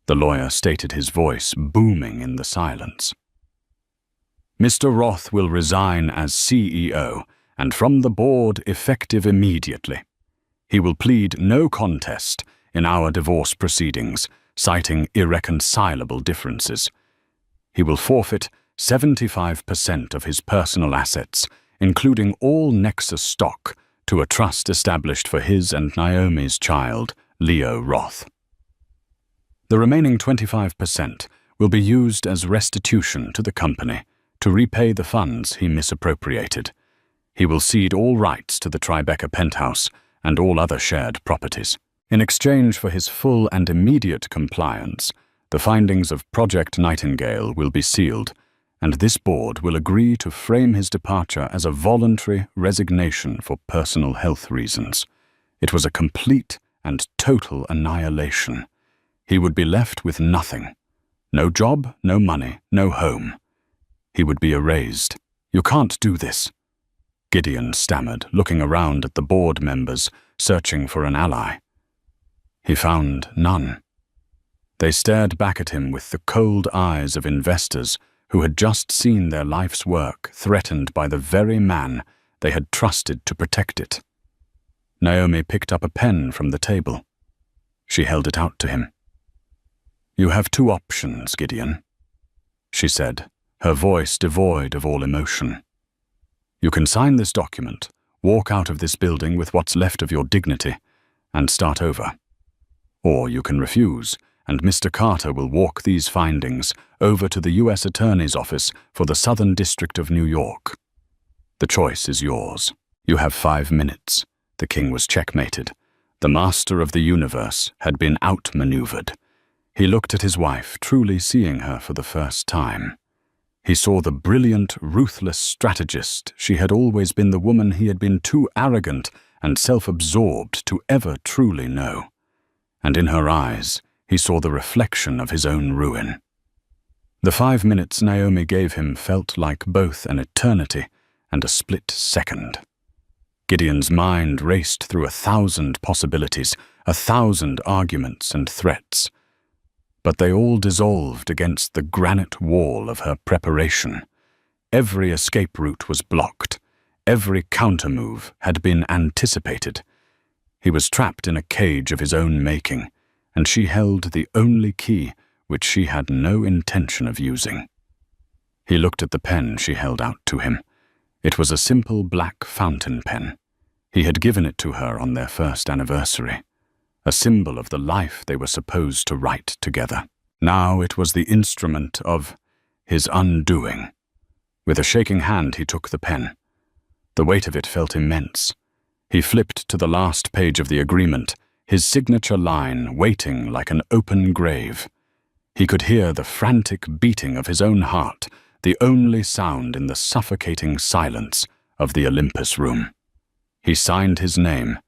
The lawyer stated, his voice booming in the silence. Mr. Roth will resign as CEO and from the board effective immediately. He will plead no contest in our divorce proceedings, citing irreconcilable differences. He will forfeit 75% of his personal assets, including all Nexus stock, to a trust established for his and Naomi's child, Leo Roth. The remaining 25% will be used as restitution to the company to repay the funds he misappropriated. He will cede all rights to the Tribeca penthouse and all other shared properties. In exchange for his full and immediate compliance, the findings of Project Nightingale will be sealed, and this board will agree to frame his departure as a voluntary resignation for personal health reasons. It was a complete and total annihilation. He would be left with nothing. No job, no money, no home. He would be erased. "You can't do this," Gideon stammered, looking around at the board members, searching for an ally. He found none. They stared back at him with the cold eyes of investors who had just seen their life's work threatened by the very man they had trusted to protect it. Naomi picked up a pen from the table. She held it out to him. "You have two options, Gideon," she said, her voice devoid of all emotion. "You can sign this document, walk out of this building with what's left of your dignity, and start over. Or you can refuse, and Mr. Carter will walk these findings over to the U.S. Attorney's Office for the Southern District of New York. The choice is yours. You have 5 minutes." The king was checkmated. The master of the universe had been outmaneuvered. He looked at his wife, truly seeing her for the first time. He saw the brilliant, ruthless strategist. She had always been the woman he had been too arrogant and self-absorbed to ever truly know. And in her eyes, he saw the reflection of his own ruin. The 5 minutes Naomi gave him felt like both an eternity and a split second. Gideon's mind raced through 1,000 possibilities, 1,000 arguments and threats. But they all dissolved against the granite wall of her preparation. Every escape route was blocked. Every countermove had been anticipated. He was trapped in a cage of his own making, and she held the only key which she had no intention of using. He looked at the pen she held out to him. It was a simple black fountain pen. He had given it to her on their first anniversary, a symbol of the life they were supposed to write together. Now it was the instrument of his undoing. With a shaking hand he took the pen. The weight of it felt immense. He flipped to the last page of the agreement, his signature line waiting like an open grave. He could hear the frantic beating of his own heart, the only sound in the suffocating silence of the Olympus room. He signed his name,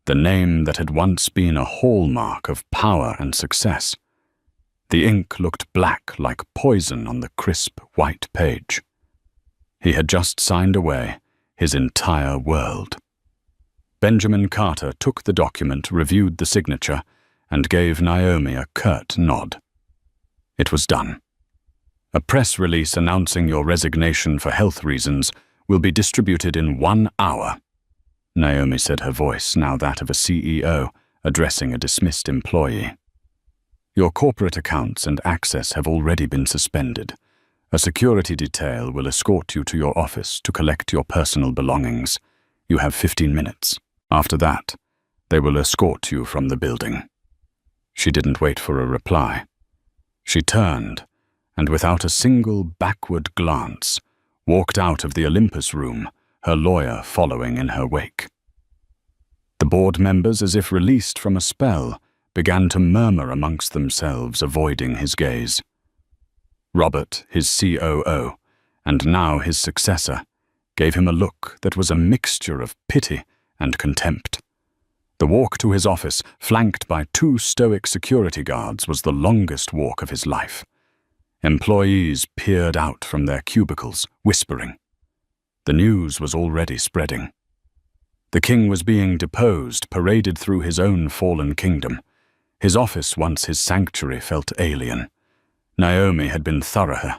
the name that had once been a hallmark of power and success. The ink looked black like poison on the crisp white page. He had just signed away his entire world. Benjamin Carter took the document, reviewed the signature, and gave Naomi a curt nod. It was done. A press release announcing your resignation for health reasons will be distributed in 1 hour. Naomi said, her voice now that of a CEO addressing a dismissed employee. Your corporate accounts and access have already been suspended. A security detail will escort you to your office to collect your personal belongings. You have 15 minutes. After that, they will escort you from the building. She didn't wait for a reply. She turned, and without a single backward glance, walked out of the Olympus room, her lawyer following in her wake. The board members, as if released from a spell, began to murmur amongst themselves, avoiding his gaze. Robert, his COO, and now his successor, gave him a look that was a mixture of pity and contempt. The walk to his office, flanked by 2 stoic security guards, was the longest walk of his life. Employees peered out from their cubicles, whispering. The news was already spreading. The king was being deposed, paraded through his own fallen kingdom. His office, once his sanctuary, felt alien. Naomi had been thorough.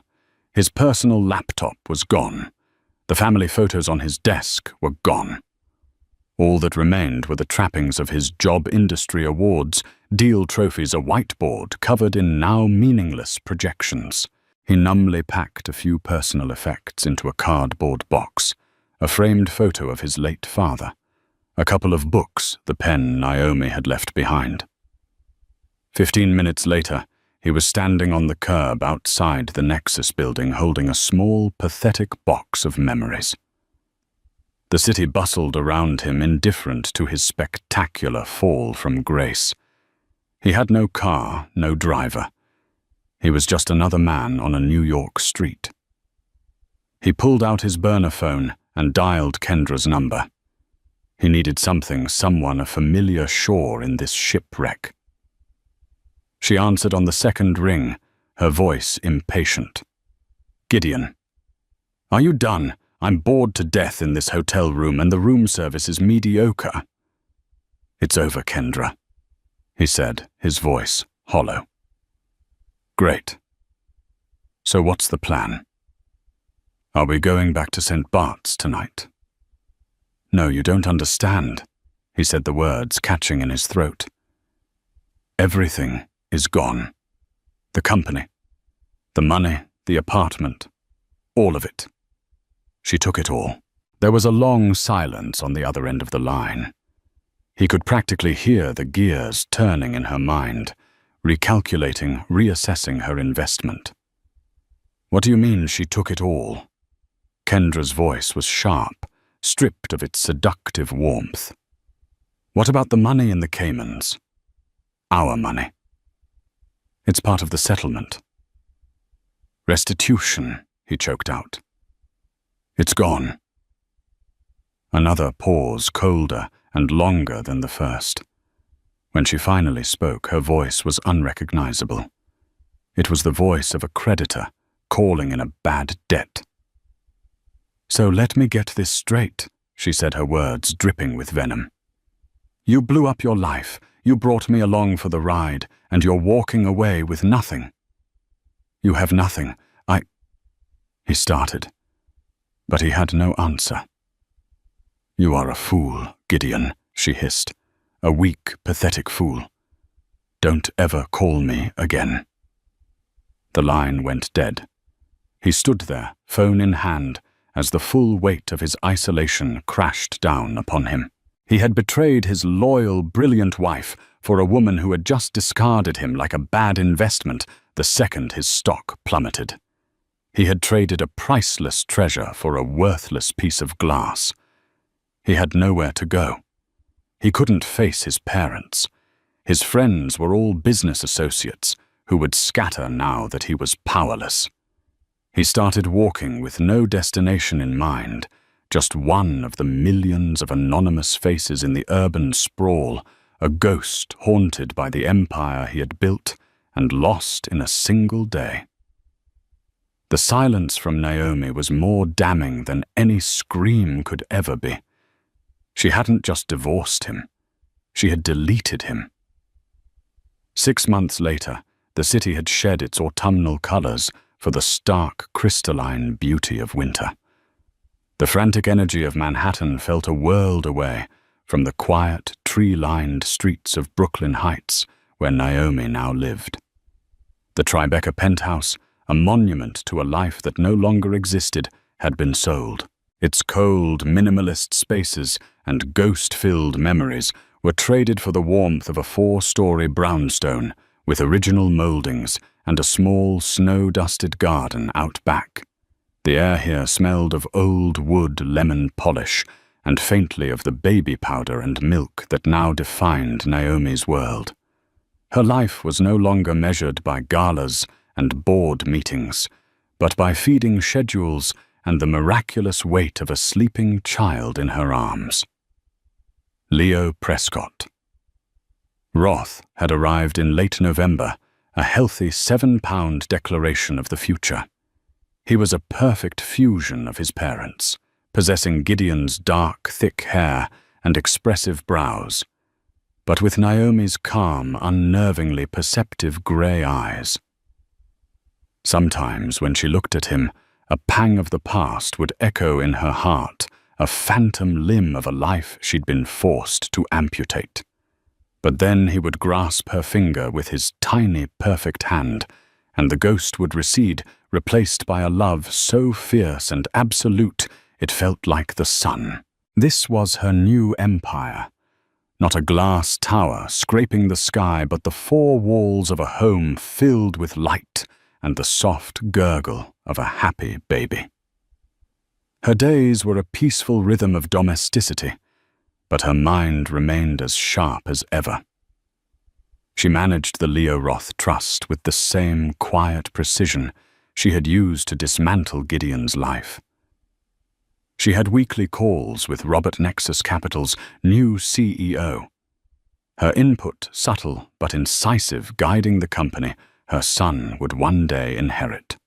His personal laptop was gone. The family photos on his desk were gone. All that remained were the trappings of his job industry awards, deal trophies, a whiteboard covered in now meaningless projections. He numbly packed a few personal effects into a cardboard box, a framed photo of his late father, a couple of books the pen Naomi had left behind. 15 minutes later, he was standing on the curb outside the Nexus building holding a small, pathetic box of memories. The city bustled around him, indifferent to his spectacular fall from grace. He had no car, no driver. He was just another man on a New York street. He pulled out his burner phone and dialed Kendra's number. He needed someone, a familiar shore in this shipwreck. She answered on the second ring, her voice impatient. "Gideon. Are you done? I'm bored to death in this hotel room and the room service is mediocre." "It's over, Kendra," he said, his voice hollow. "Great. So what's the plan? Are we going back to St. Bart's tonight?" "No, you don't understand," he said, the words catching in his throat. "Everything is gone. The company, the money, the apartment, all of it. She took it all." There was a long silence on the other end of the line. He could practically hear the gears turning in her mind, recalculating, reassessing her investment. "What do you mean she took it all?" Kendra's voice was sharp, stripped of its seductive warmth. "What about the money in the Caymans?" "Our money. It's part of the settlement." "Restitution," he choked out. "It's gone." Another pause, colder and longer than the first. When she finally spoke, her voice was unrecognizable. It was the voice of a creditor calling in a bad debt. "So let me get this straight," she said, her words dripping with venom. "You blew up your life, you brought me along for the ride, and you're walking away with nothing." "You have nothing. He started, but he had no answer. "You are a fool, Gideon," she hissed. "A weak, pathetic fool. Don't ever call me again." The line went dead. He stood there, phone in hand, as the full weight of his isolation crashed down upon him. He had betrayed his loyal, brilliant wife for a woman who had just discarded him like a bad investment the second his stock plummeted. He had traded a priceless treasure for a worthless piece of glass. He had nowhere to go. He couldn't face his parents. His friends were all business associates who would scatter now that he was powerless. He started walking with no destination in mind, just one of the millions of anonymous faces in the urban sprawl, a ghost haunted by the empire he had built and lost in a single day. The silence from Naomi was more damning than any scream could ever be. She hadn't just divorced him, she had deleted him. 6 months later, the city had shed its autumnal colors for the stark, crystalline beauty of winter. The frantic energy of Manhattan felt a world away from the quiet, tree-lined streets of Brooklyn Heights, where Naomi now lived. The Tribeca penthouse, a monument to a life that no longer existed, had been sold. Its cold, minimalist spaces and ghost-filled memories were traded for the warmth of a 4-story brownstone with original moldings and a small, snow-dusted garden out back. The air here smelled of old wood lemon polish and faintly of the baby powder and milk that now defined Naomi's world. Her life was no longer measured by galas and board meetings, but by feeding schedules and the miraculous weight of a sleeping child in her arms. Leo Prescott. Roth had arrived in late November, a healthy 7-pound declaration of the future. He was a perfect fusion of his parents, possessing Gideon's dark, thick hair and expressive brows, but with Naomi's calm, unnervingly perceptive grey eyes. Sometimes, when she looked at him, A pang of the past would echo in her heart, a phantom limb of a life she'd been forced to amputate. But then he would grasp her finger with his tiny, perfect hand, and the ghost would recede, replaced by a love so fierce and absolute it felt like the sun. This was her new empire. Not a glass tower scraping the sky, but the four walls of a home filled with light and the soft gurgle of a happy baby. Her days were a peaceful rhythm of domesticity, but her mind remained as sharp as ever. She managed the Leo Roth Trust with the same quiet precision she had used to dismantle Gideon's life. She had weekly calls with Robert Nexus Capital's new CEO. Her input, subtle but incisive, guiding the company her son would one day inherit.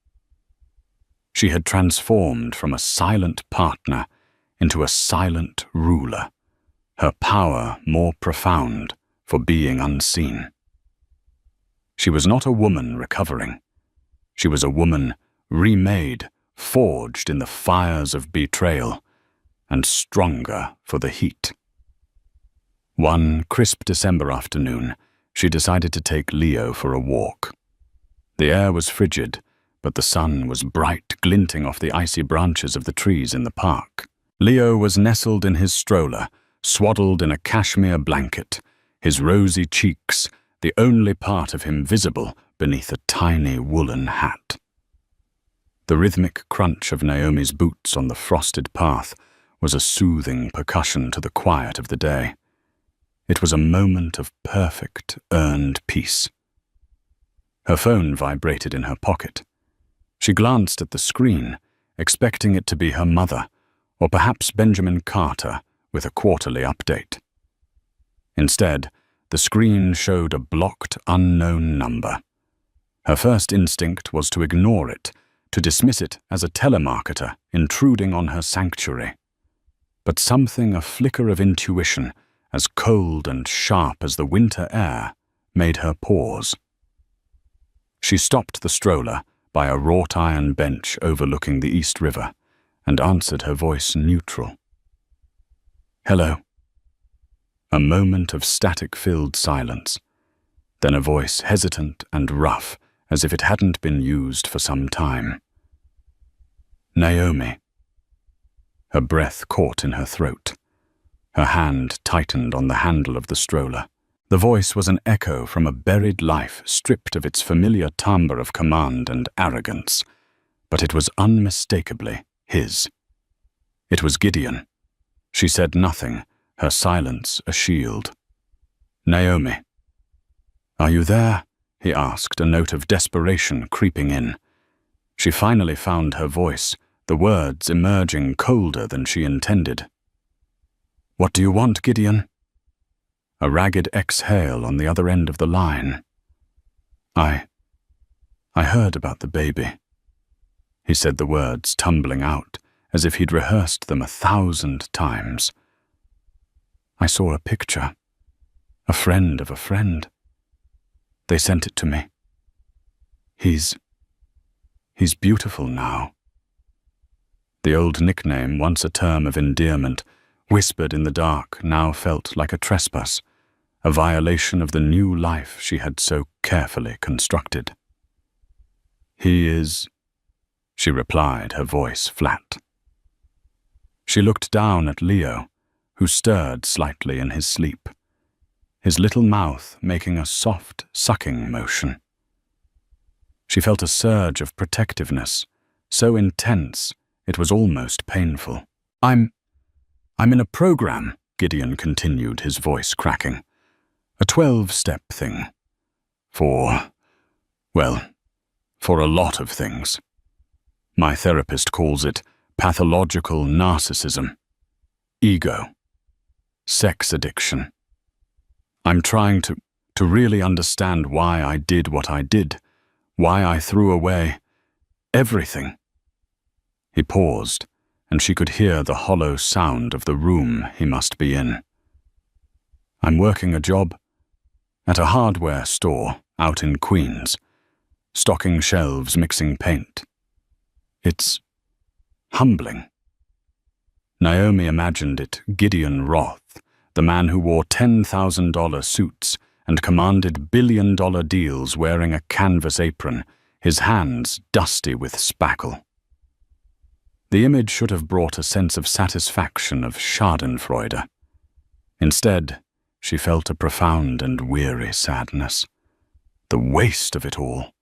She had transformed from a silent partner into a silent ruler, her power more profound for being unseen. She was not a woman recovering. She was a woman remade, forged in the fires of betrayal, and stronger for the heat. One crisp December afternoon, she decided to take Leo for a walk. The air was frigid, but the sun was bright, glinting off the icy branches of the trees in the park. Leo was nestled in his stroller, swaddled in a cashmere blanket, his rosy cheeks the only part of him visible beneath a tiny woolen hat. The rhythmic crunch of Naomi's boots on the frosted path was a soothing percussion to the quiet of the day. It was a moment of perfect, earned peace. Her phone vibrated in her pocket. She glanced at the screen, expecting it to be her mother, or perhaps Benjamin Carter, with a quarterly update. Instead, the screen showed a blocked, unknown number. Her first instinct was to ignore it, to dismiss it as a telemarketer intruding on her sanctuary. But something, a flicker of intuition, as cold and sharp as the winter air, made her pause. She stopped the stroller by a wrought-iron bench overlooking the East River and answered her voice neutral. "Hello." A moment of static-filled silence, then a voice hesitant and rough, as if it hadn't been used for some time. "Naomi." Her breath caught in her throat. Her hand tightened on the handle of the stroller. The voice was an echo from a buried life stripped of its familiar timbre of command and arrogance, but it was unmistakably his. It was Gideon. She said nothing, her silence a shield. "Naomi." "Are you there?" he asked, a note of desperation creeping in. She finally found her voice, the words emerging colder than she intended. "What do you want, Gideon?" A ragged exhale on the other end of the line. I heard about the baby." He said the words tumbling out, as if he'd rehearsed them 1,000 times. "I saw a picture. A friend of a friend. They sent it to me. He's beautiful now." The old nickname, once a term of endearment, whispered in the dark, now felt like a trespass, a violation of the new life she had so carefully constructed. "He is," she replied, her voice flat. She looked down at Leo, who stirred slightly in his sleep, his little mouth making a soft, sucking motion. She felt a surge of protectiveness, so intense it was almost painful. I'm in a program," Gideon continued, his voice cracking. "A 12-step thing. For a lot of things. My therapist calls it pathological narcissism, ego, sex addiction. I'm trying to really understand why I did what I did, why I threw away everything." He paused, and she could hear the hollow sound of the room he must be in. "I'm working a job at a hardware store out in Queens, stocking shelves, mixing paint. It's humbling. Naomi imagined it Gideon Roth, the man who wore $10,000 suits and commanded billion-dollar deals wearing a canvas apron, his hands dusty with spackle. The image should have brought a sense of satisfaction of schadenfreude. Instead, she felt a profound and weary sadness. The waste of it all.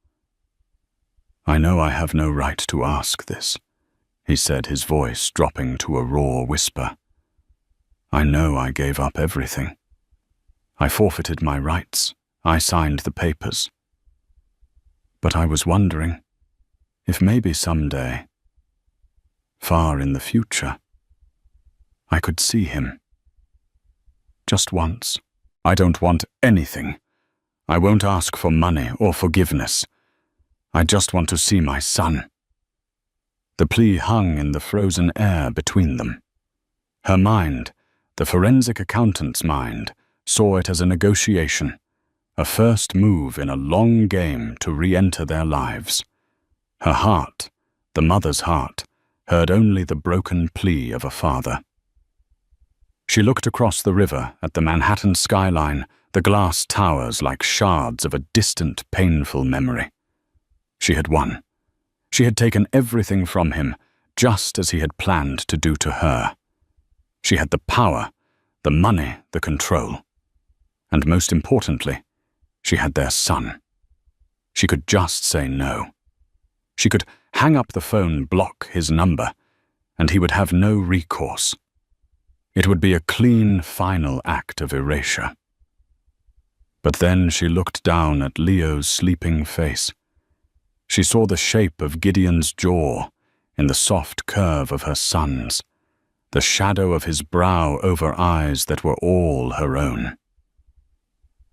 "I know I have no right to ask this," he said, his voice dropping to a raw whisper. "I know I gave up everything. I forfeited my rights. I signed the papers. But I was wondering if maybe someday, far in the future, I could see him. Just once. I don't want anything. I won't ask for money or forgiveness. I just want to see my son." The plea hung in the frozen air between them. Her mind, the forensic accountant's mind, saw it as a negotiation, a first move in a long game to re-enter their lives. Her heart, the mother's heart, heard only the broken plea of a father. She looked across the river at the Manhattan skyline, the glass towers like shards of a distant, painful memory. She had won. She had taken everything from him, just as he had planned to do to her. She had the power, the money, the control. And most importantly, she had their son. She could just say no. She could hang up the phone, block his number, and he would have no recourse. It would be a clean, final act of erasure. But then she looked down at Leo's sleeping face. She saw the shape of Gideon's jaw in the soft curve of her son's, the shadow of his brow over eyes that were all her own.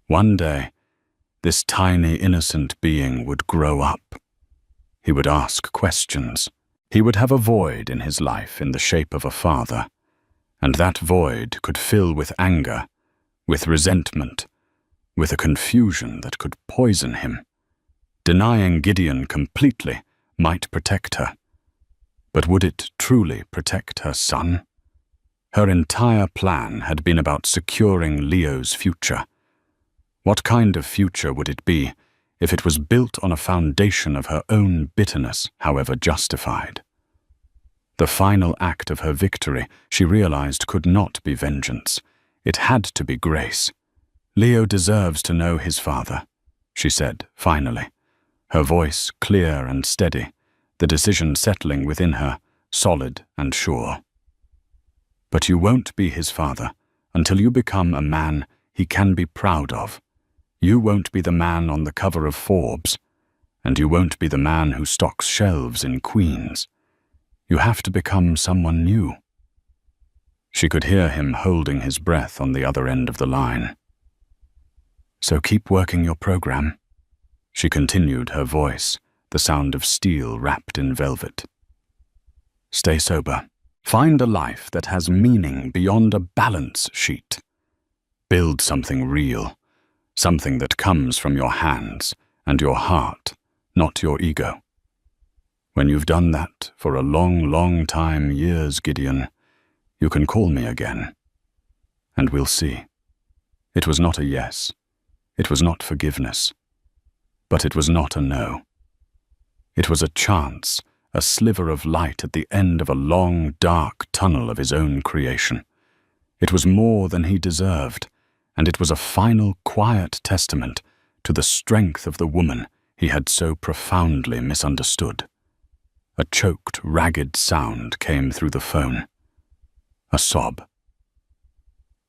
One day, this tiny, innocent being would grow up. He would ask questions. He would have a void in his life in the shape of a father, and that void could fill with anger, with resentment, with a confusion that could poison him. Denying Gideon completely might protect her. But would it truly protect her son? Her entire plan had been about securing Leo's future. What kind of future would it be if it was built on a foundation of her own bitterness, however justified? The final act of her victory, she realized, could not be vengeance. It had to be grace. "Leo deserves to know his father," she said, finally, her voice clear and steady, the decision settling within her, solid and sure. "But you won't be his father until you become a man he can be proud of. You won't be the man on the cover of Forbes, and you won't be the man who stocks shelves in Queens. You have to become someone new." She could hear him holding his breath on the other end of the line. "So keep working your program," she continued, her voice, the sound of steel wrapped in velvet. "Stay sober. Find a life that has meaning beyond a balance sheet. Build something real, something that comes from your hands and your heart, not your ego. When you've done that for a long, long time, years, Gideon, you can call me again, and we'll see." It was not a yes. It was not forgiveness. But it was not a no. It was a chance, a sliver of light at the end of a long, dark tunnel of his own creation. It was more than he deserved, and it was a final, quiet testament to the strength of the woman he had so profoundly misunderstood. A choked, ragged sound came through the phone. A sob.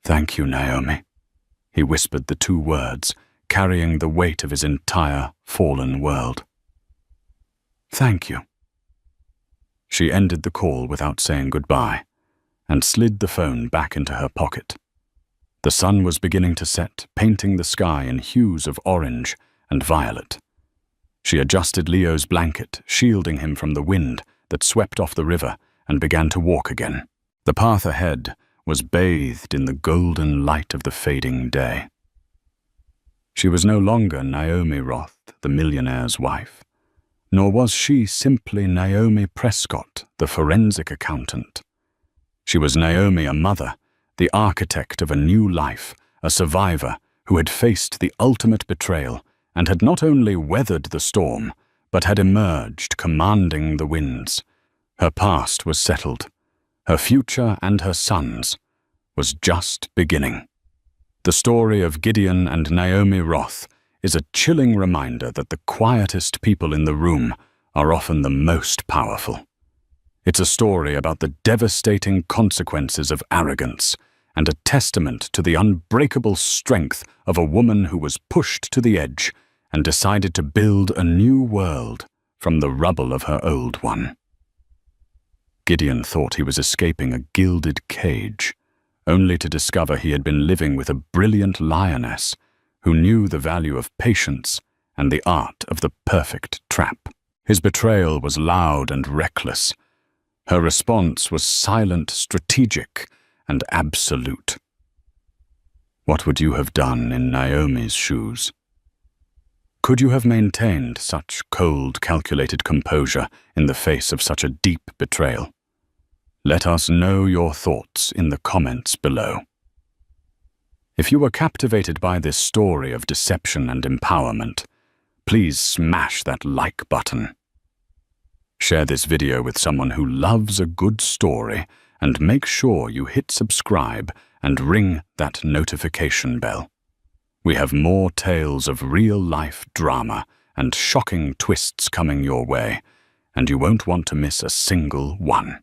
"Thank you, Naomi," he whispered the two words, carrying the weight of his entire fallen world. "Thank you." She ended the call without saying goodbye, and slid the phone back into her pocket. The sun was beginning to set, painting the sky in hues of orange and violet. She adjusted Leo's blanket, shielding him from the wind that swept off the river, and began to walk again. The path ahead was bathed in the golden light of the fading day. She was no longer Naomi Roth, the millionaire's wife. Nor was she simply Naomi Prescott, the forensic accountant. She was Naomi, a mother, the architect of a new life, a survivor who had faced the ultimate betrayal and had not only weathered the storm, but had emerged commanding the winds. Her past was settled. Her future and her son's was just beginning. The story of Gideon and Naomi Roth is a chilling reminder that the quietest people in the room are often the most powerful. It's a story about the devastating consequences of arrogance and a testament to the unbreakable strength of a woman who was pushed to the edge and decided to build a new world from the rubble of her old one. Gideon thought he was escaping a gilded cage, only to discover he had been living with a brilliant lioness who knew the value of patience and the art of the perfect trap. His betrayal was loud and reckless. Her response was silent, strategic, and absolute. What would you have done in Naomi's shoes? Could you have maintained such cold, calculated composure in the face of such a deep betrayal? Let us know your thoughts in the comments below. If you were captivated by this story of deception and empowerment, please smash that like button. Share this video with someone who loves a good story, and make sure you hit subscribe and ring that notification bell. We have more tales of real-life drama and shocking twists coming your way, and you won't want to miss a single one.